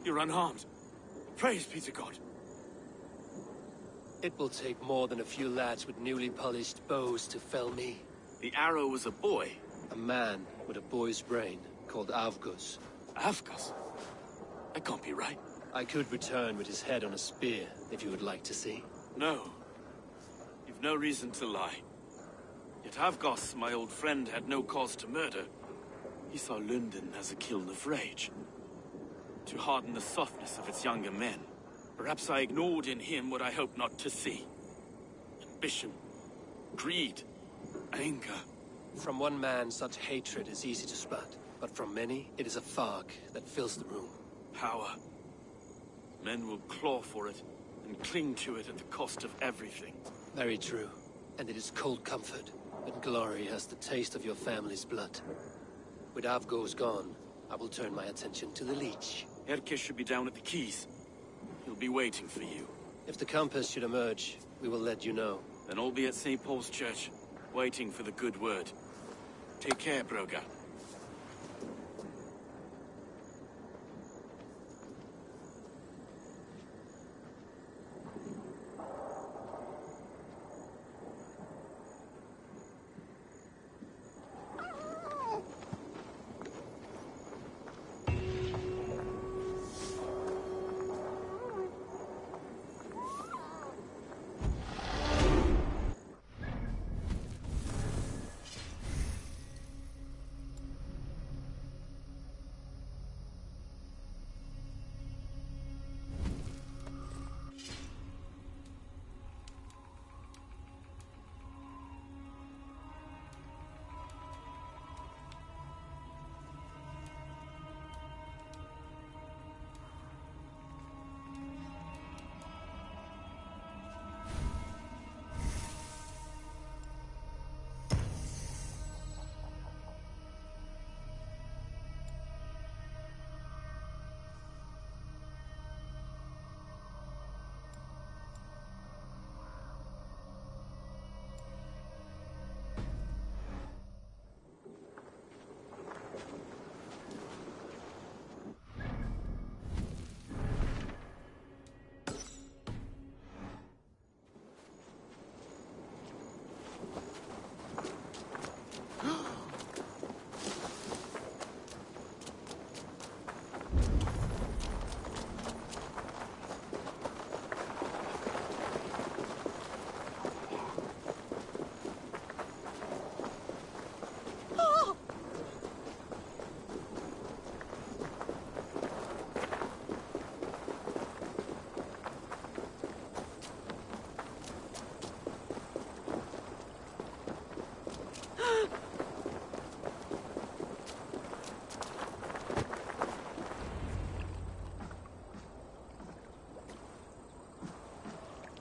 You're unharmed. Praise be to God. It will take more than a few lads with newly polished bows to fell me. The arrow was a boy. A man with a boy's brain, called Avgus. Avgus? That can't be right. I could return with his head on a spear, if you would like to see. No. You've no reason to lie. Yet Avgos, my old friend, had no cause to murder. He saw London as a kiln of rage. To harden the softness of its younger men. Perhaps I ignored in him what I hoped not to see. Ambition, greed, anger. From one man, such hatred is easy to spot, but from many, it is a fog that fills the room. Power. Men will claw for it, and cling to it at the cost of everything. Very true. And it is cold comfort, when glory has the taste of your family's blood. With Avgos gone, I will turn my attention to the Leech. Erke should be down at the quays. He'll be waiting for you. If the compass should emerge, we will let you know. Then I'll be at St. Paul's Church, waiting for the good word. Take care, Broga.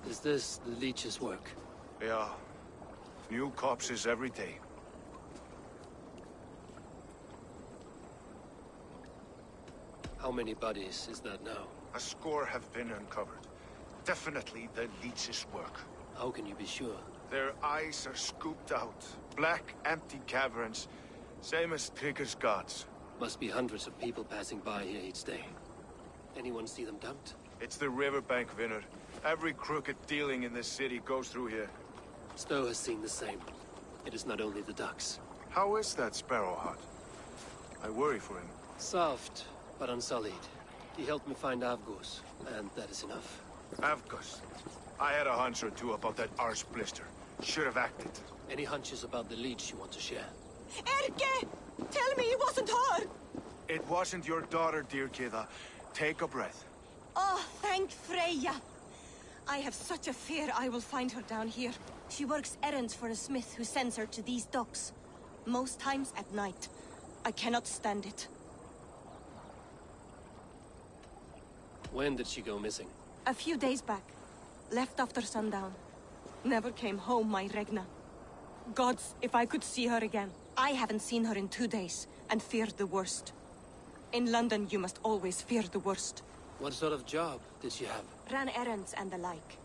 Is this the Leech's work? Yeah. New corpses every day. How many bodies is that now? A score have been uncovered. Definitely the leech's work. How can you be sure? Their eyes are scooped out. Black, empty caverns. Same as Trigger's gods. Must be hundreds of people passing by here each day. Anyone see them dumped? It's the riverbank, Vinner. Every crooked dealing in this city goes through here. Stowe has seen the same. It is not only the ducks. How is that Sparrow Hut? I worry for him. Soft, but unsullied. He helped me find Avgos, and that is enough. Avgos. I had a hunch or two about that arse blister. Should have acted. Any hunches about the leech you want to share? Erke! Tell me it wasn't her! It wasn't your daughter, dear Kida. Take a breath. Oh, thank Freya. I have such a fear I will find her down here. She works errands for a smith who sends her to these docks. Most times at night. I cannot stand it. When did she go missing? A few days back. Left after sundown. Never came home, my Regna. Gods, if I could see her again. I haven't seen her in 2 days, and feared the worst. In London, you must always fear the worst. What sort of job did she have? Ran errands and the like.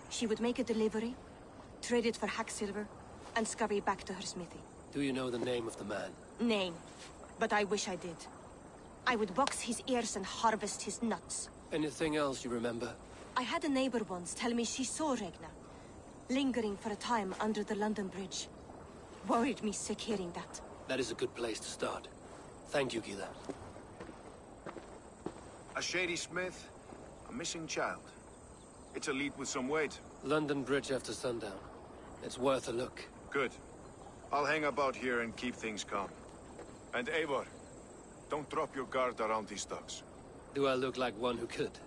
She would make a delivery, trade it for hack silver, and scurry back to her smithy. Do you know the name of the man? Name. But I wish I did. I would box his ears and harvest his nuts. Anything else you remember? I had a neighbor once tell me she saw Regna, lingering for a time under the London Bridge. Worried me sick hearing that. That is a good place to start. Thank you, Gila. A shady smith, a missing child. It's a lead with some weight. London Bridge after sundown. It's worth a look. Good. I'll hang about here and keep things calm. And Eivor, don't drop your guard around these ducks. Do I look like one who could?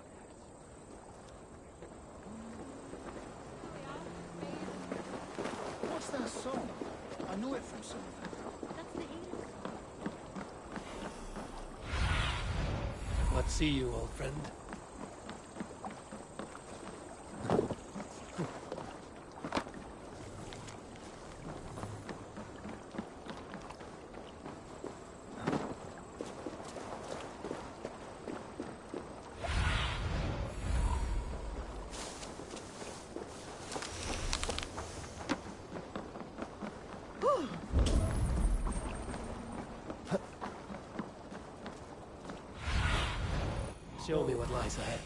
What's that song? I know it from somewhere. What see you, old friend? Show me what lies ahead.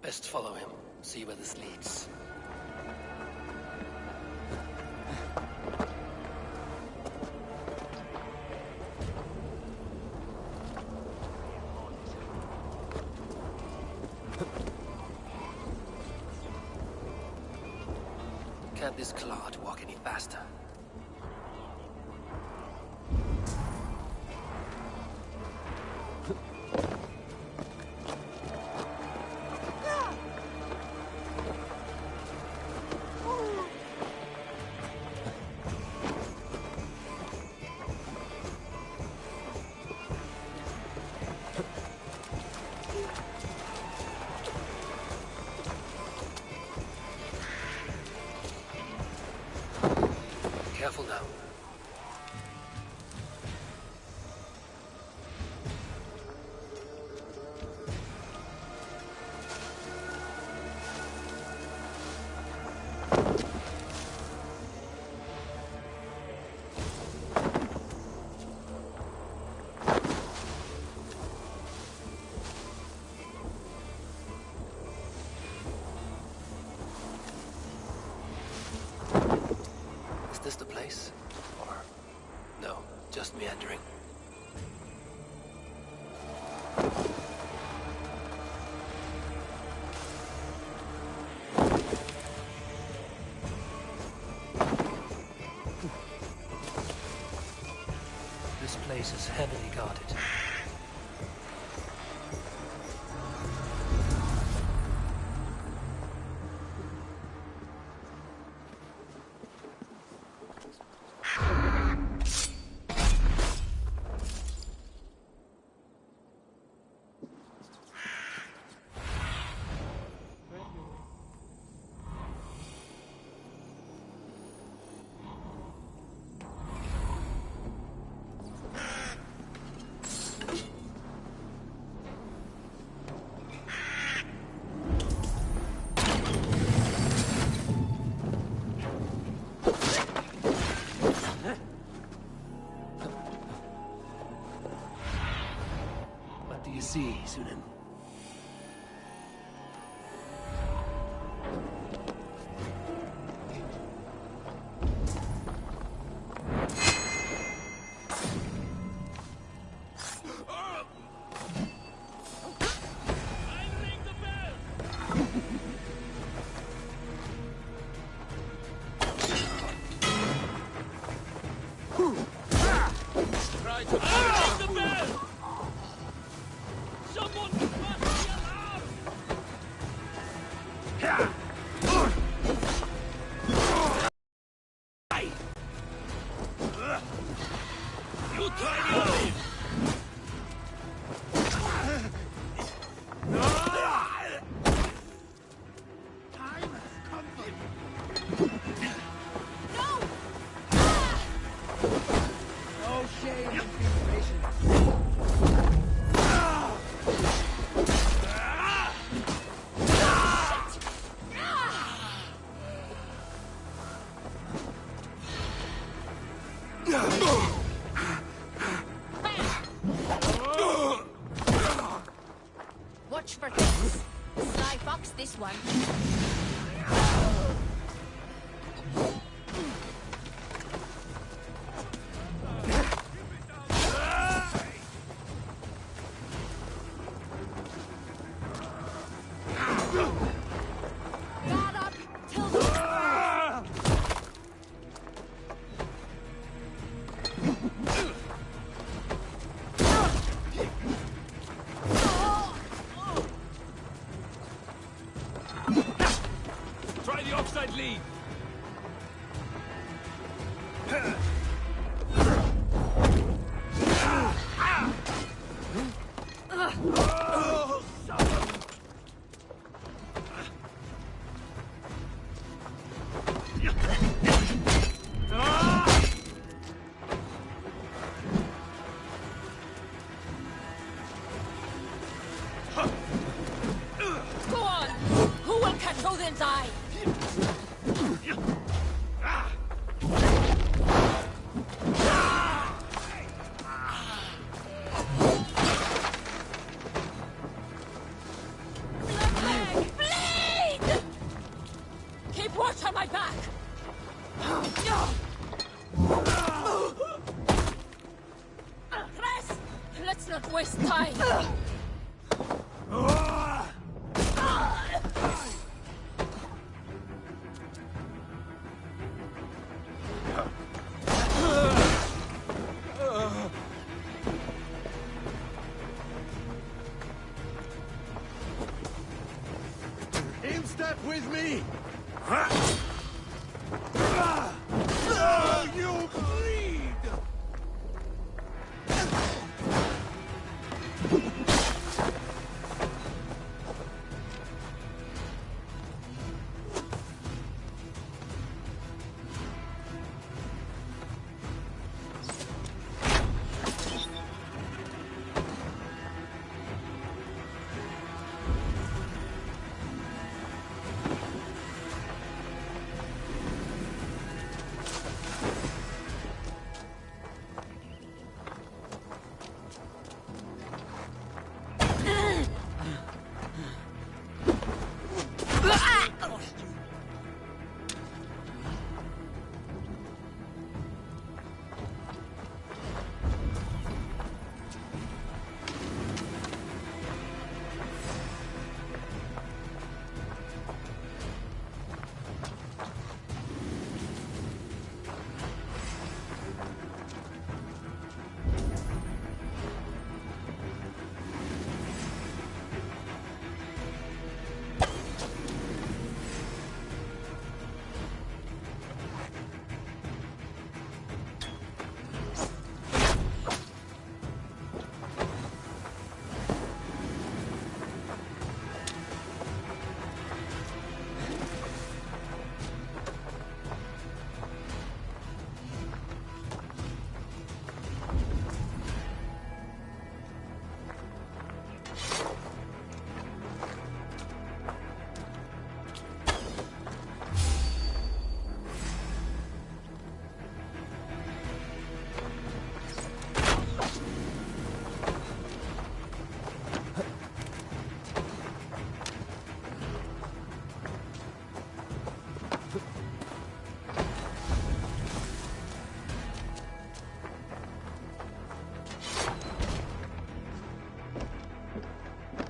Best follow him, see where this leads. Can't this clod walk any faster? Careful now. Is this the place? Or... no, just meandering. was heavily guarded. What do you see, Sunan? Try to ring the bell! Someone must be alarmed! You try the other! No shame in being patient. Watch for things. Sly fox, this one. Guard up till Try the offside lead! Go on! Who will catch Odin's eye? Bleed! Keep watch on my back! Chris! Let's not waste time! In step with me! You bleed!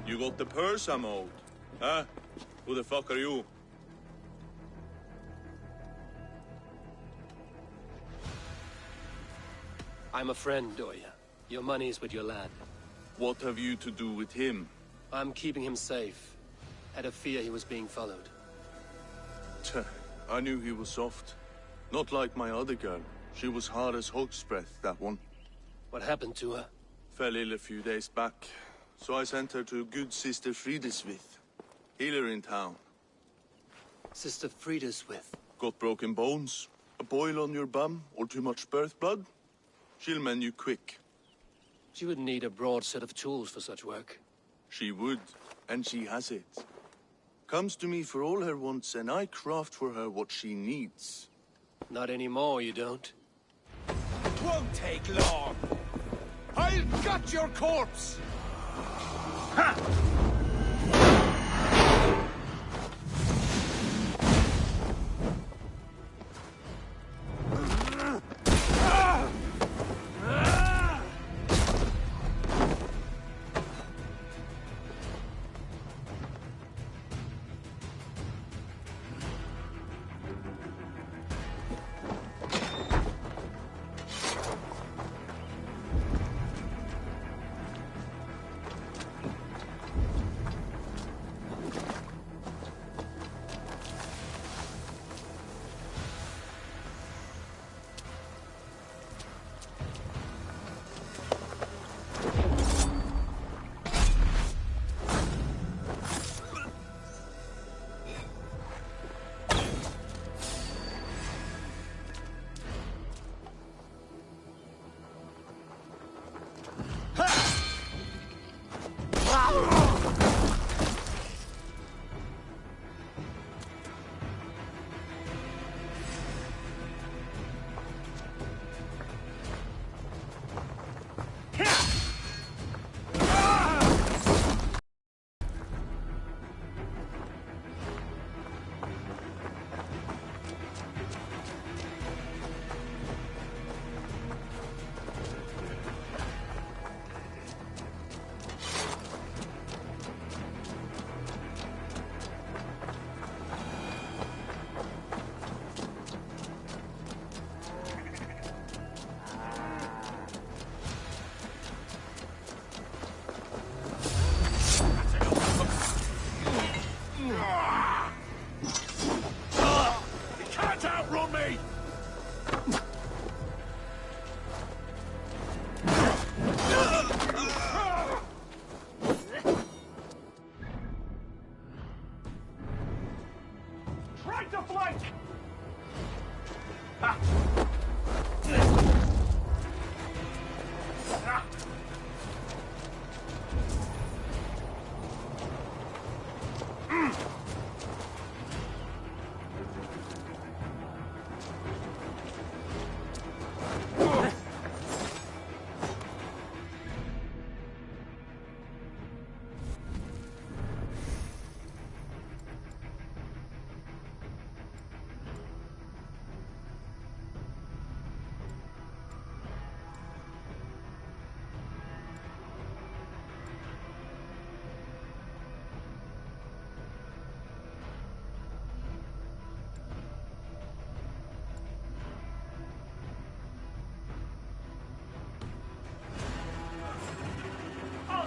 You got the purse I'm owed? Huh? Who the fuck are you? I'm a friend, Doya. Your money's with your lad. What have you to do with him? I'm keeping him safe. Had a fear he was being followed. Tch, I knew he was soft. Not like my other girl. She was hard as hog's breath, that one. What happened to her? Fell ill a few days back. So I sent her to good Sister Frideswith. Healer in town. Sister Frideswith? Got broken bones, a boil on your bum, or too much birth blood? She'll mend you quick. She would need a broad set of tools for such work. She would, and she has it. Comes to me for all her wants, and I craft for her what she needs. Not anymore, you don't. It won't take long. I'll gut your corpse! Ha!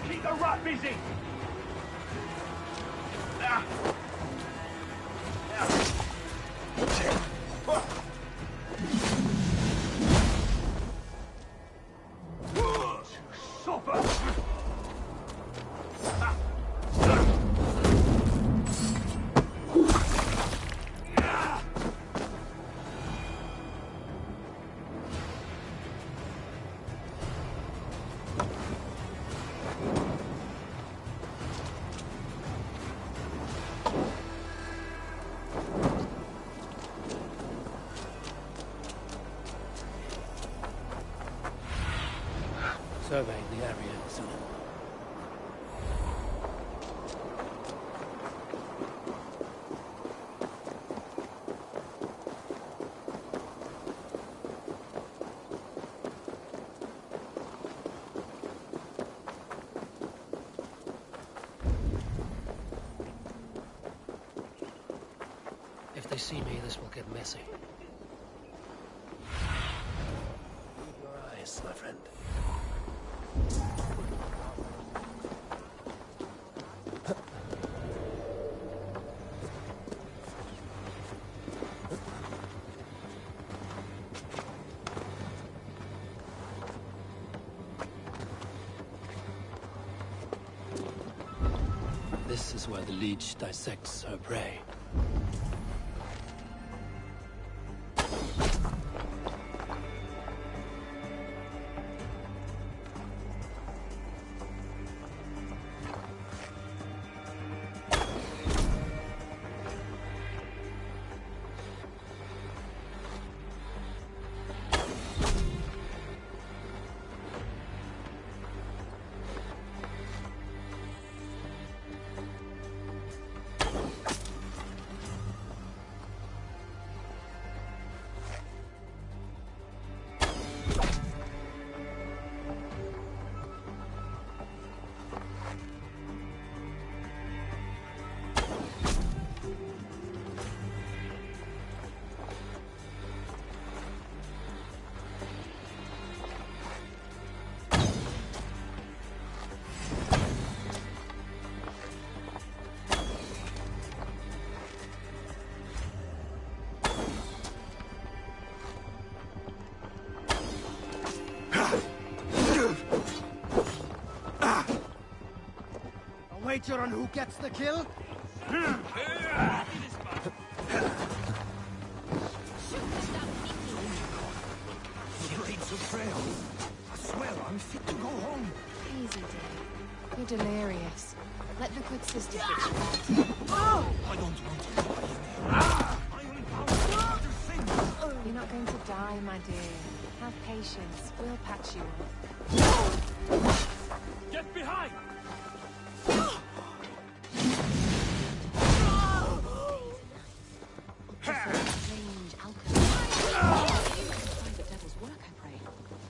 Keep the rat busy! Surveying the area, son. they see me, this will get messy. Use your eyes, my friend. This is where the leech dissects her prey. Wager on who gets the kill? Blades of trail. I swear I'm fit to go home. Easy, dear. You're delirious. Let the good sister fix you. I don't want to die in there. I am bound to other things. You're not going to die, my dear. Have patience. We'll patch you up. Get behind! Strange alchemy. The devil's work, I pray.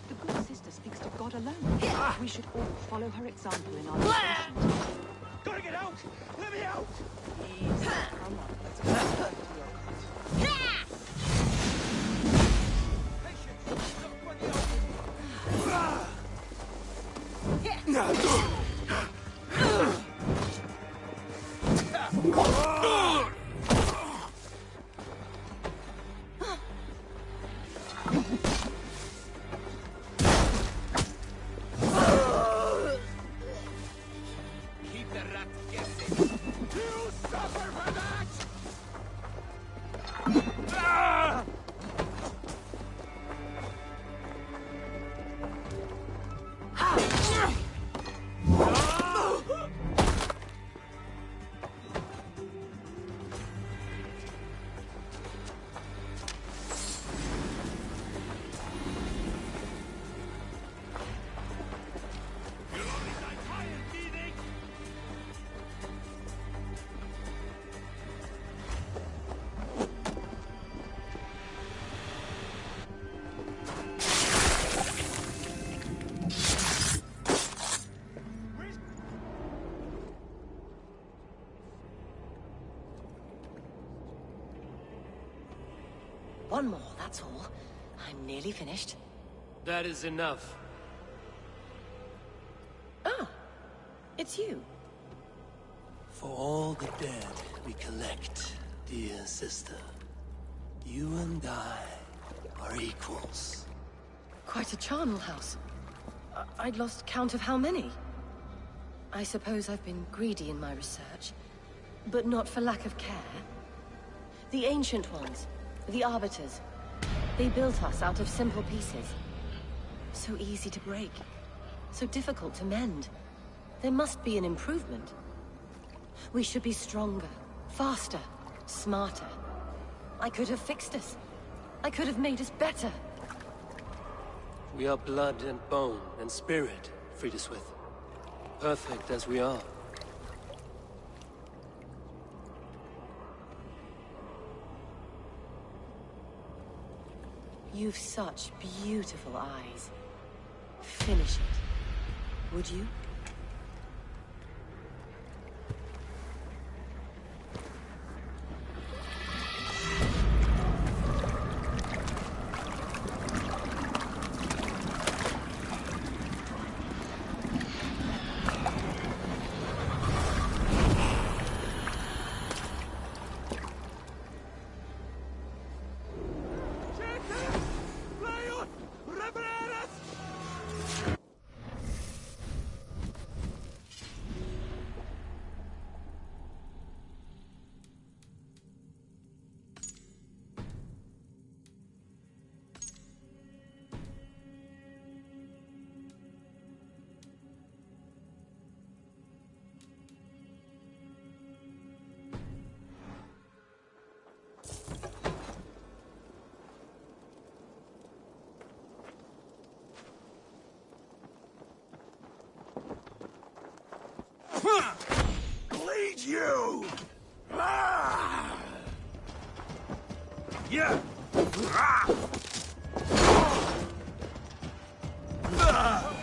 The good sister speaks to God alone. We should all follow her example in our devotion. Gotta get out! Let me out! Come on, let's go back to your cot. Keep the rat guessing. You suffer for that! One more, that's all. I'm nearly finished. That is enough. Ah, it's you. For all the dead we collect, dear sister, you and I are equals. Quite a charnel house. I'd lost count of how many. I suppose I've been greedy in my research, but not for lack of care. The Ancient Ones, the Arbiters, they built us out of simple pieces. So easy to break, so difficult to mend. There must be an improvement. We should be stronger, faster, smarter. I could have fixed us. I could have made us better. We are blood and bone and spirit, Friedeswith. Perfect as we are. You've such beautiful eyes. Finish it, would you? Bleed you! Ah! Yeah! Ah! Ah!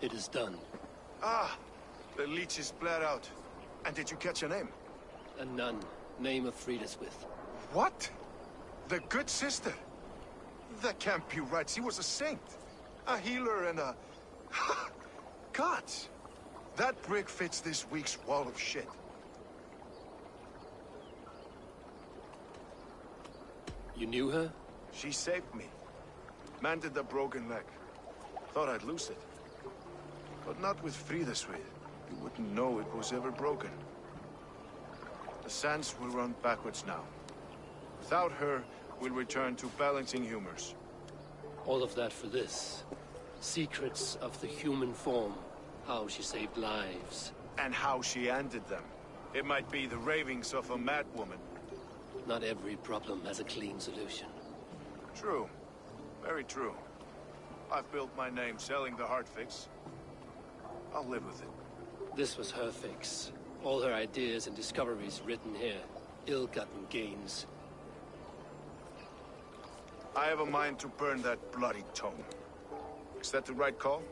It is done. Ah, the leech is bled out. And did you catch a name? A nun, name of Frideswith. What? The good sister? That can't be right. She was a saint. A healer and a... Gods! That brick fits this week's wall of shit. You knew her? She saved me. Mended the broken leg. Thought I'd lose it. But not with Frideswith. You wouldn't know it was ever broken. The sands will run backwards now. Without her, we'll return to balancing humors. All of that for this. Secrets of the human form. How she saved lives. And how she ended them. It might be the ravings of a madwoman. Not every problem has a clean solution. True. Very true. I've built my name selling the heart fix. I'll live with it. This was her fix. All her ideas and discoveries written here. Ill-gotten gains. I have a mind to burn that bloody tome. Is that the right call?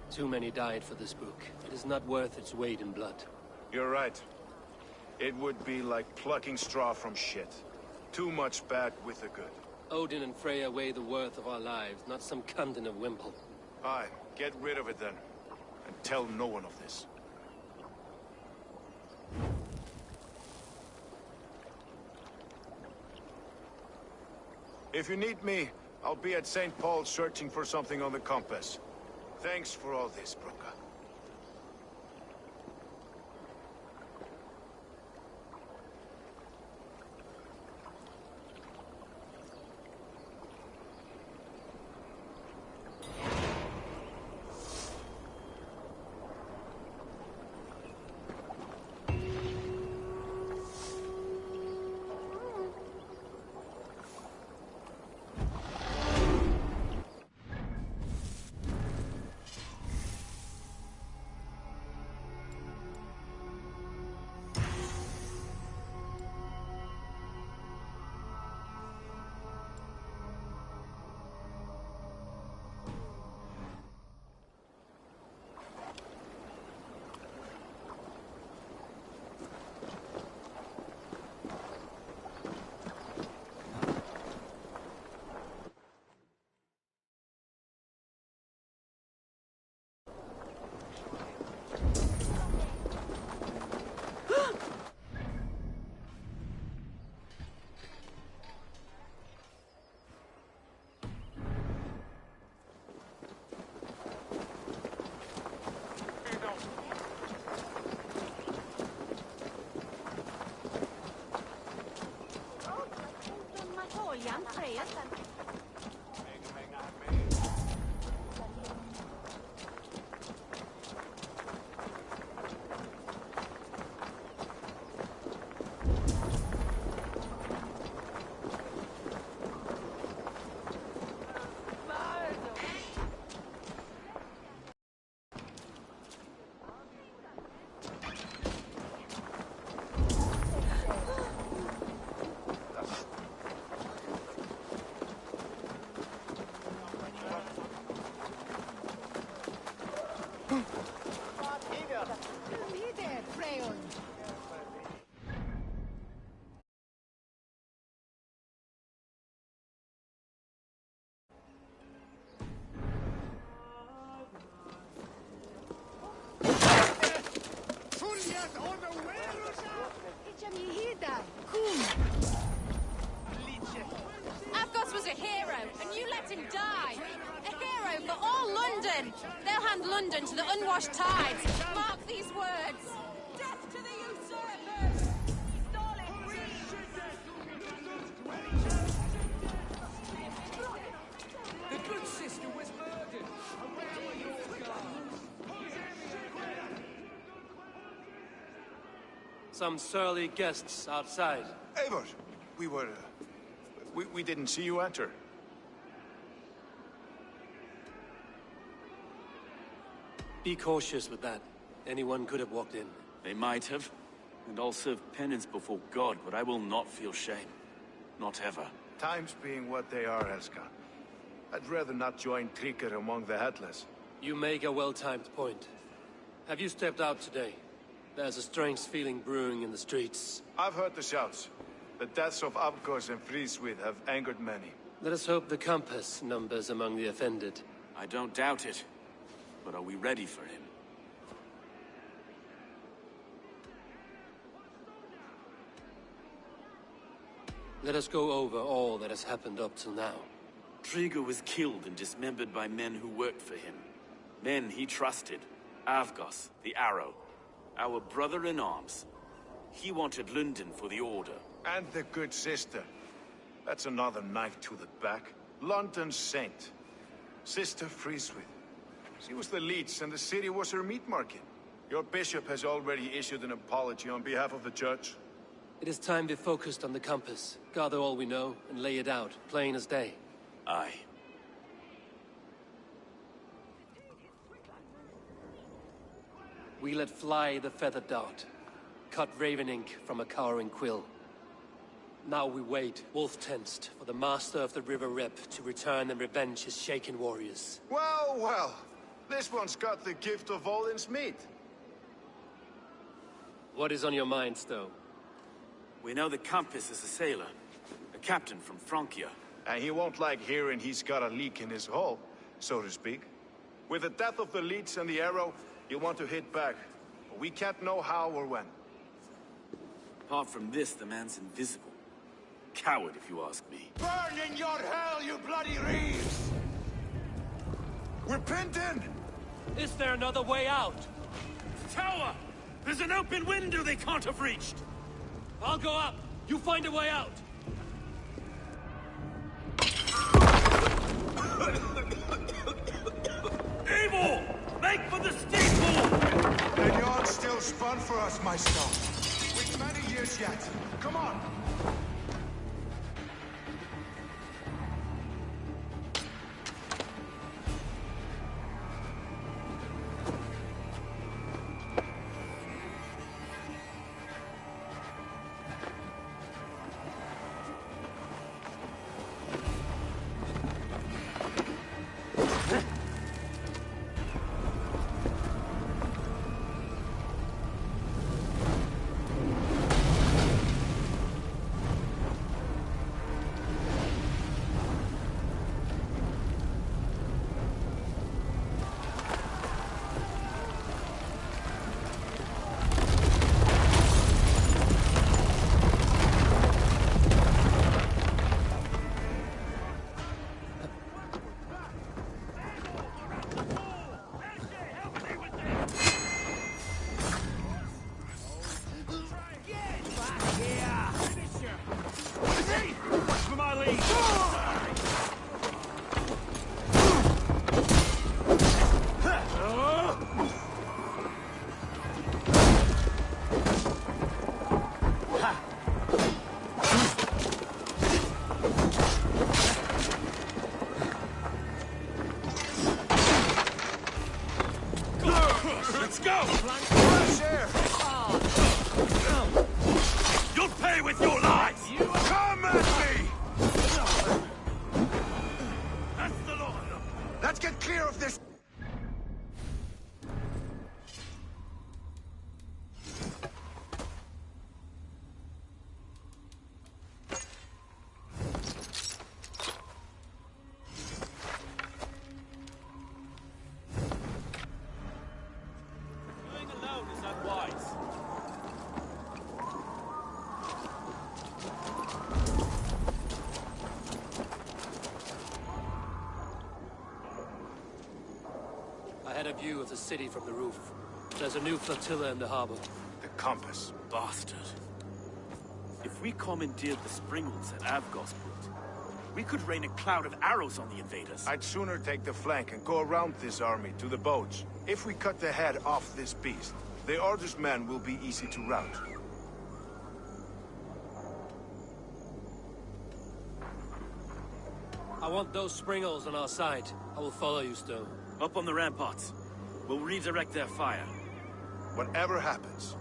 Too many died for this book. It is not worth its weight in blood. You're right. It would be like plucking straw from shit. Too much bad with the good. Odin and Freya weigh the worth of our lives, not some cunt in a wimple. Aye, get rid of it then. And tell no one of this. If you need me, I'll be at St. Paul's searching for something on the compass. Thanks for all this, Broka. Jam prayer. Avgos was a hero, and you let him die. A hero for all London. They'll hand London to the unwashed tides. Mark these words. Death to the usurpers! The good sister was murdered. Where were your guards? Some surly guests outside. Eivor, we didn't see you enter. Be cautious with that. Anyone could have walked in. They might have. And I'll serve penance before God, but I will not feel shame. Not ever. Times being what they are, Helska. I'd rather not join Tryggr among the Headless. You make a well-timed point. Have you stepped out today? There's a strange feeling brewing in the streets. I've heard the shouts. The deaths of Avgos and Fríswith have angered many. Let us hope the compass numbers among the offended. I don't doubt it. But are we ready for him? Let us go over all that has happened up till now. Tryggr was killed and dismembered by men who worked for him. Men he trusted. Avgos, the Arrow. Our brother-in-arms. He wanted London for the Order. And the good sister. That's another knife to the back. London's saint. Sister Fríswith. She was the leech and the city was her meat market. Your bishop has already issued an apology on behalf of the church. It is time we focused on the compass. Gather all we know and lay it out, plain as day. Aye. We let fly the feathered dart. Cut raven ink from a cowering quill. Now we wait, wolf-tensed, for the master of the River Rep to return and revenge his shaken warriors. Well, well. This one's got the gift of Odin's meat. What is on your mind, Stowe? We know the compass is a sailor. A captain from Francia. And he won't like hearing he's got a leak in his hull, so to speak. With the death of the leech and the arrow, you'll want to hit back. But we can't know how or when. Apart from this, the man's invisible. Coward, if you ask me. Burn in your hell, you bloody reeves! We're pinned in! Is there another way out? Tower! There's an open window they can't have reached! I'll go up! You find a way out! Evil! Make for the steeple! The yard's still spun for us, my son. We've many years yet. Come on! better view of the city from the roof. There's a new flotilla in the harbor. The compass. Bastard. If we commandeered the Springles at Avgosport, we could rain a cloud of arrows on the invaders. I'd sooner take the flank and go around this army to the boats. If we cut the head off this beast, the Order's men will be easy to rout. I want those Springles on our side. I will follow you, Stowe. Up on the ramparts. We'll redirect their fire. Whatever happens,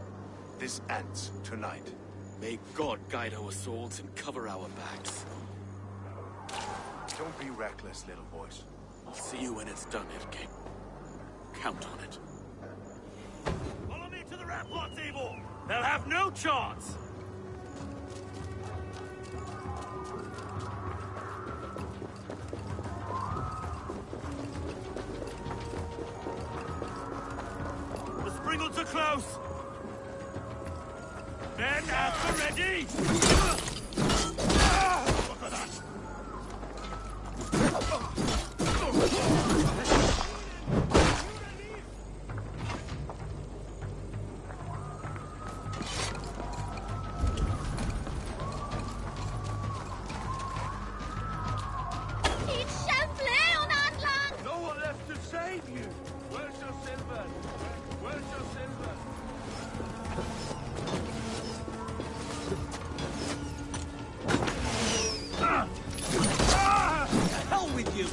this ends tonight. May God guide our swords and cover our backs. Don't be reckless, little boys. I'll see you when it's done, Erke. Count on it. Follow me to the ramparts, Evil! They'll have no chance! The Springles are close! Men at the ready! Look at that! No one left to save you! Where's your silver? Where's your silver? Hell with you!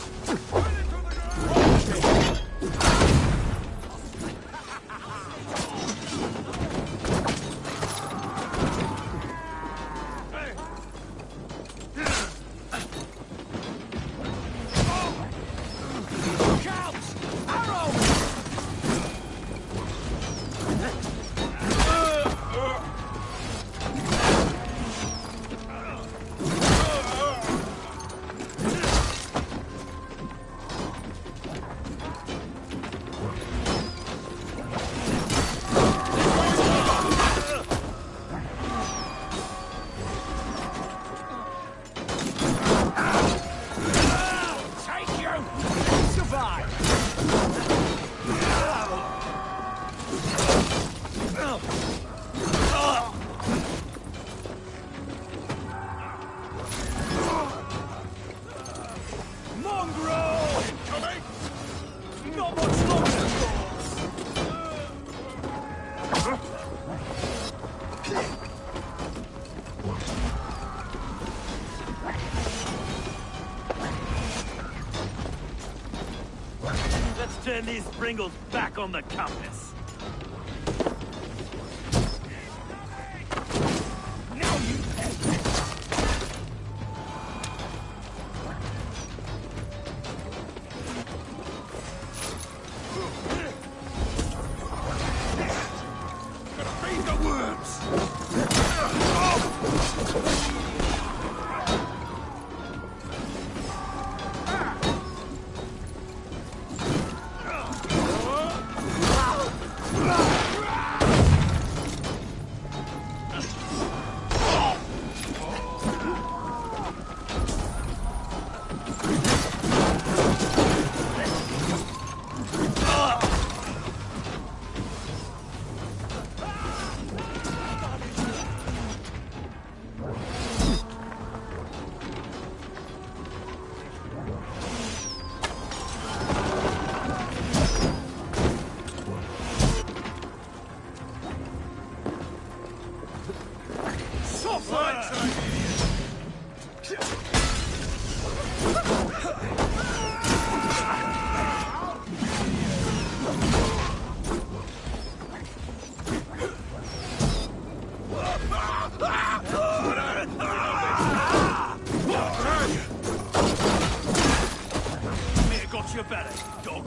Let's turn these Springles back on the compass. Now you pay! Gonna feed the worms! Got your better, dog.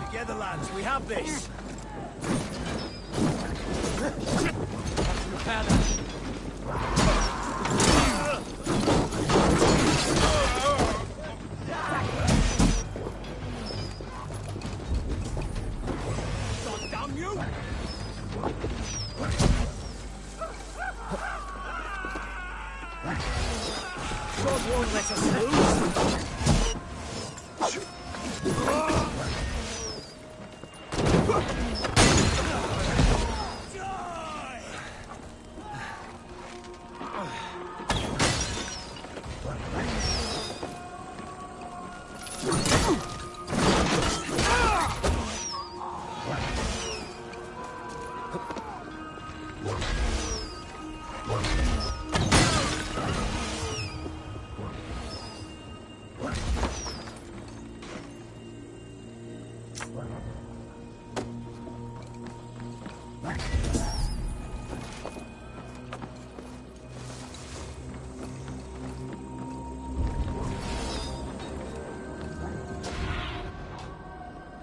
Together, lads, we have this. Repair that. Damn you! won't let us lose.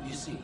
You see,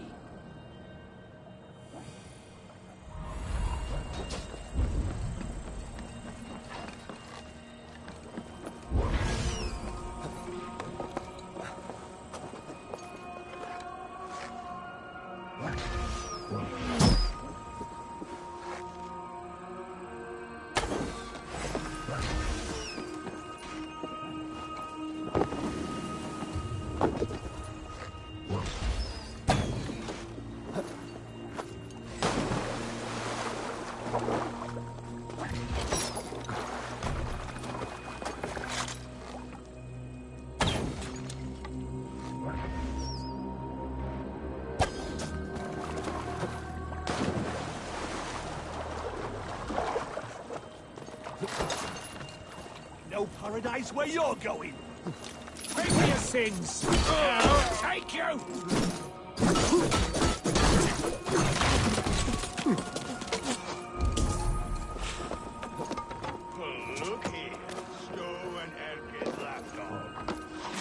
No paradise where you're going. Pay for your sins. I'll take you. Look here, Stow and Erkin's lapdog.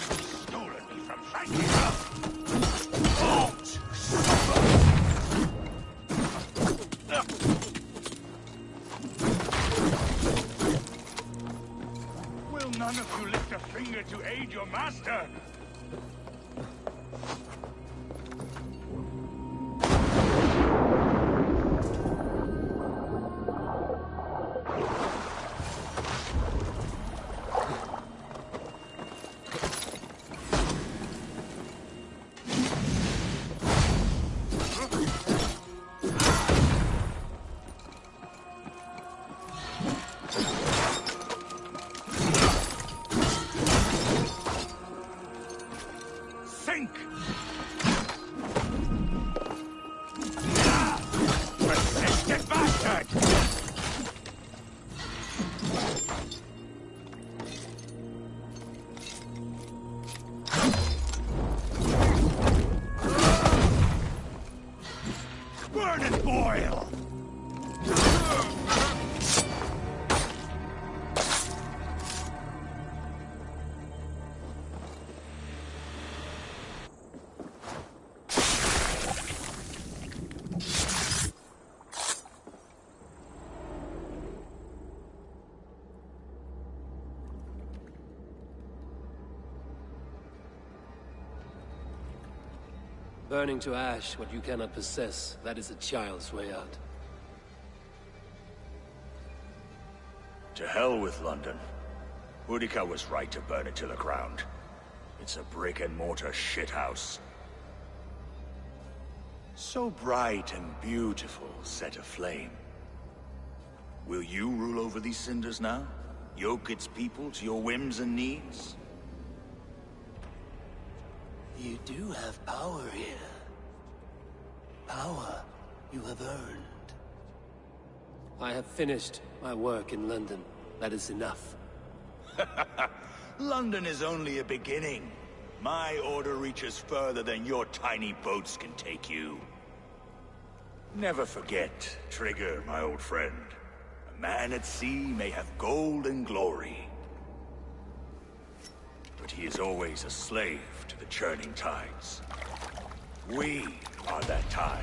You've stolen me from Frankie. Will none of you lift a finger to aid your master? Sink! Persistent bastard! Burn and boil! burning to ash what you cannot possess, that is a child's way out. To hell with London. Boudica was right to burn it to the ground. It's a brick-and-mortar shithouse. So bright and beautiful, set aflame. Will you rule over these cinders now? Yoke its people to your whims and needs? You do have power here. Power you have earned. I have finished my work in London. That is enough. London is only a beginning. My order reaches further than your tiny boats can take you. Never forget, Trigger, my old friend. A man at sea may have gold and glory, but he is always a slave to the churning tides. We are that tide.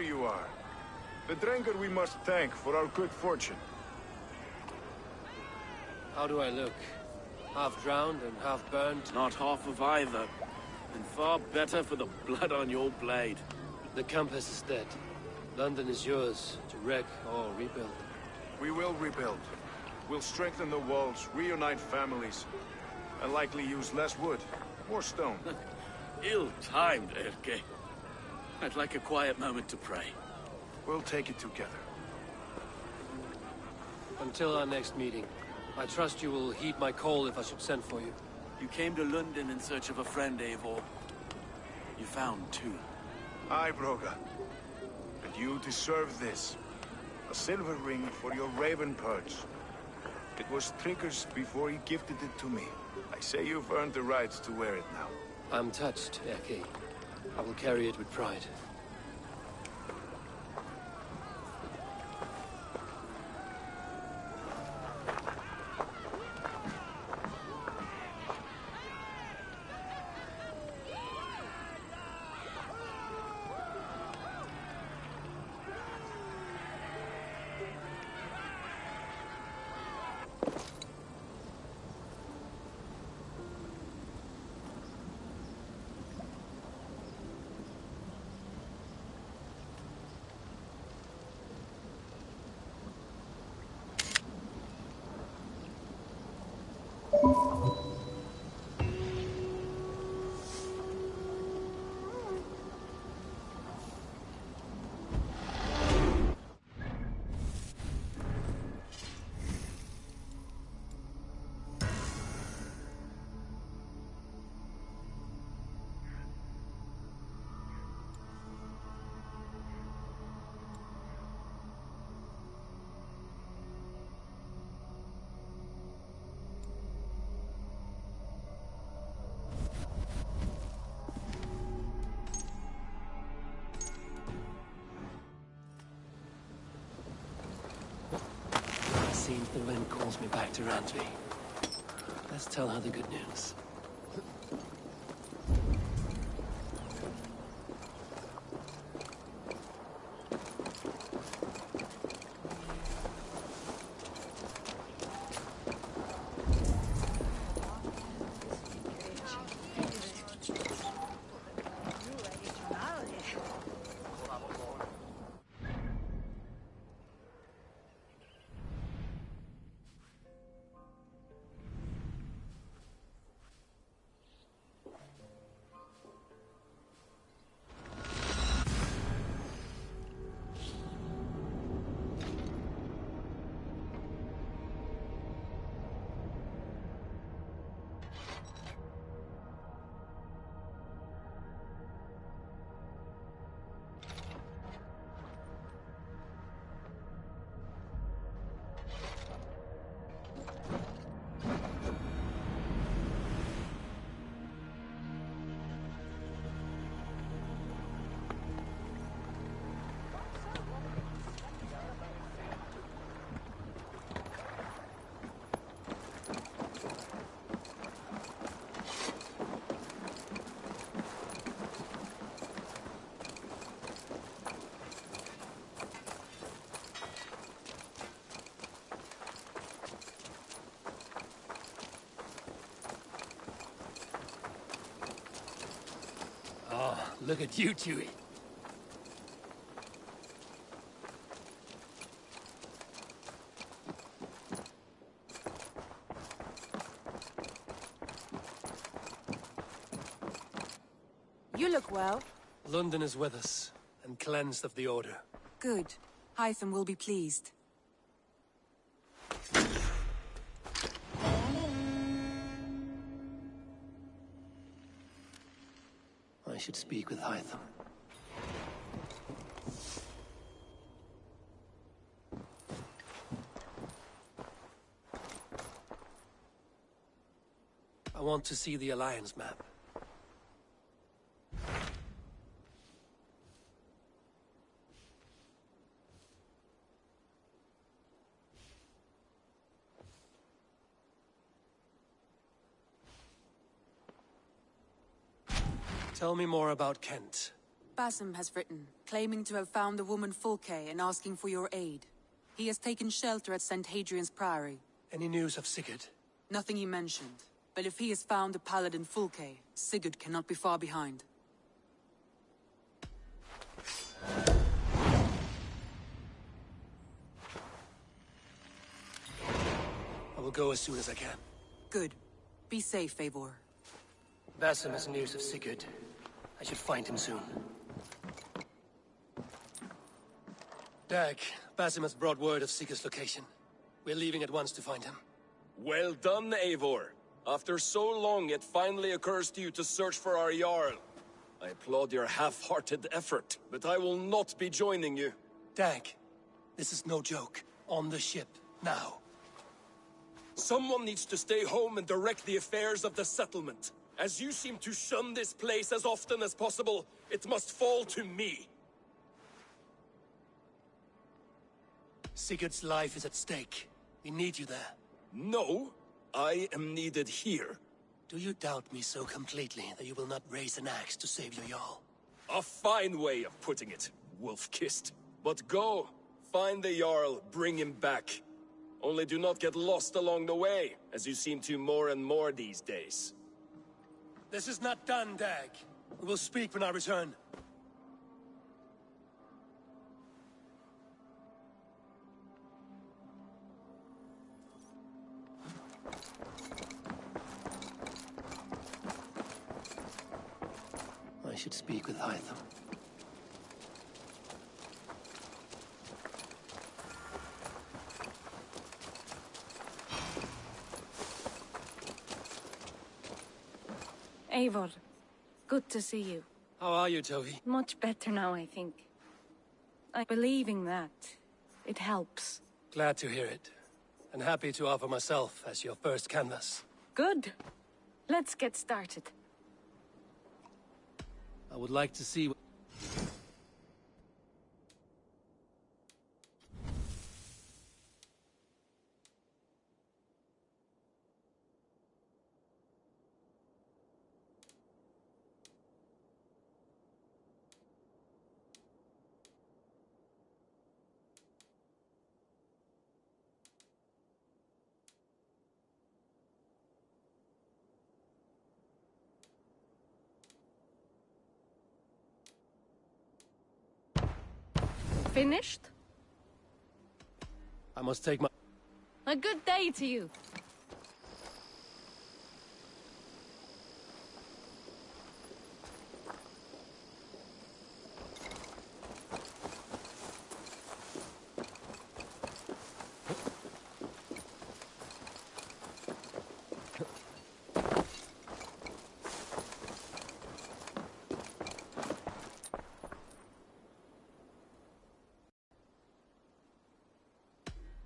There you are. The drinker we must thank for our good fortune. How do I look? Half drowned and half burnt? Not half of either. And far better for the blood on your blade. The Compass is dead. London is yours, to wreck or rebuild. We will rebuild. We'll strengthen the walls, reunite families, and likely use less wood, more stone. Ill-timed, Erke. I'd like a quiet moment to pray. We'll take it together. Until our next meeting, I trust you will heed my call if I should send for you. You came to London in search of a friend, Eivor. You found two. Aye, Broga. And you deserve this. A silver ring for your raven perch. It was Trigger's before he gifted it to me. I say you've earned the right to wear it now. I'm touched, Erke. I will carry it with pride. Seems the wind calls me back to Randvi. Let's tell her the good news. Look at you, Chewie. You look well. London is with us, and cleansed of the Order. Good. Hytham will be pleased. I should speak with Hytham. I want to see the Alliance map. Tell me more about Kent. Basim has written, claiming to have found the woman Fulke and asking for your aid. He has taken shelter at St. Hadrian's Priory. Any news of Sigurd? Nothing he mentioned. But if he has found the paladin Fulke, Sigurd cannot be far behind. I will go as soon as I can. Good. Be safe, Eivor. Basim has news of Sigurd. I should find him soon. Dag, Basim has brought word of Sigurd's location. We're leaving at once to find him. Well done, Eivor. After so long, it finally occurs to you to search for our Jarl. I applaud your half-hearted effort, but I will not be joining you. Dag, this is no joke. On the ship, now. Someone needs to stay home and direct the affairs of the settlement. As you seem to shun this place as often as possible, it must fall to me. Sigurd's life is at stake. We need you there. No, I am needed here. Do you doubt me so completely that you will not raise an axe to save your Jarl? A fine way of putting it, wolf-kissed. But go, find the Jarl, bring him back. Only do not get lost along the way, as you seem to more and more these days. This is not done, Dag. We will speak when I return. I should speak with Hytham. Eivor, good to see you. How are you, Tovi? Much better now, I think. I'm believing that. It helps. Glad to hear it. And happy to offer myself as your first canvas. Good. Let's get started. I would like to see... Finished? I must take my... A good day to you.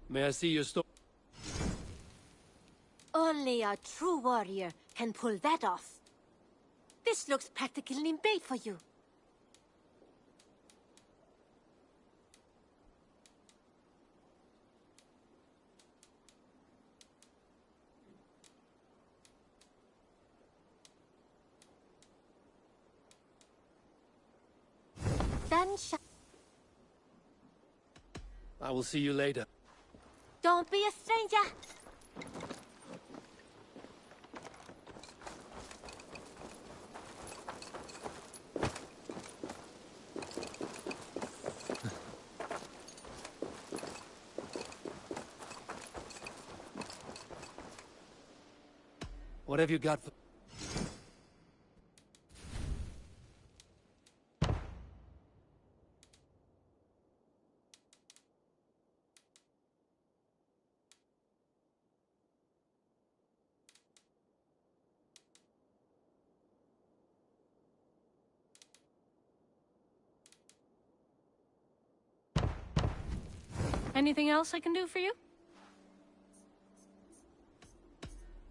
May I see your store? Only a true warrior can pull that off. This looks practically made for you. I will see you later. Don't be a stranger. What have you got for... Anything else I can do for you?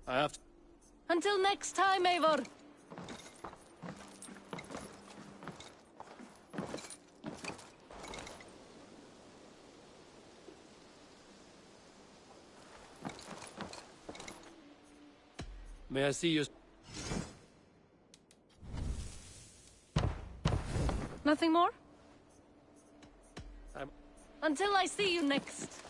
I have to... Until next time, Eivor! May I see you... Nothing more? Until I see you next.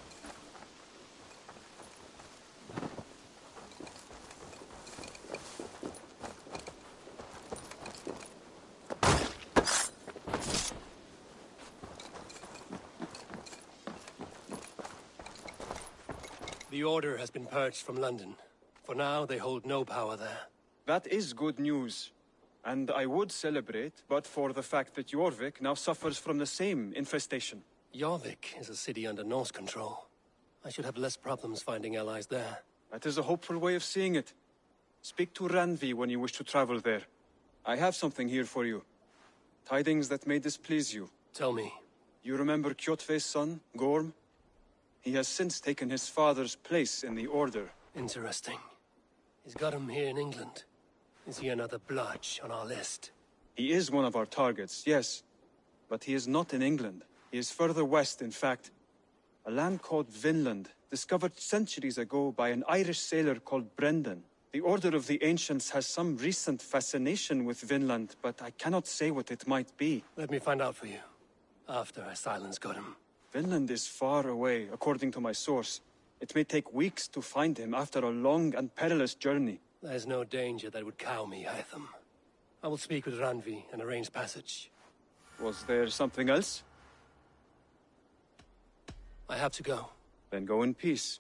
The Order has been purged from London. For now, they hold no power there. That is good news. And I would celebrate, but for the fact that Jorvik now suffers from the same infestation. Jorvik is a city under Norse control. I should have less problems finding allies there. That is a hopeful way of seeing it. Speak to Ranvi when you wish to travel there. I have something here for you. Tidings that may displease you. Tell me. You remember Kjotve's son, Gorm? He has since taken his father's place in the Order. Interesting. He's got him here in England. Is he another blotch on our list? He is one of our targets, yes. But he is not in England. He is further west, in fact. A land called Vinland, discovered centuries ago by an Irish sailor called Brendan. The Order of the Ancients has some recent fascination with Vinland, but I cannot say what it might be. Let me find out for you. After I silence Godham. Vinland is far away, according to my source. It may take weeks to find him after a long and perilous journey. There's no danger that would cow me, Hytham. I will speak with Ranvi and arrange passage. Was there something else? I have to go. Then go in peace.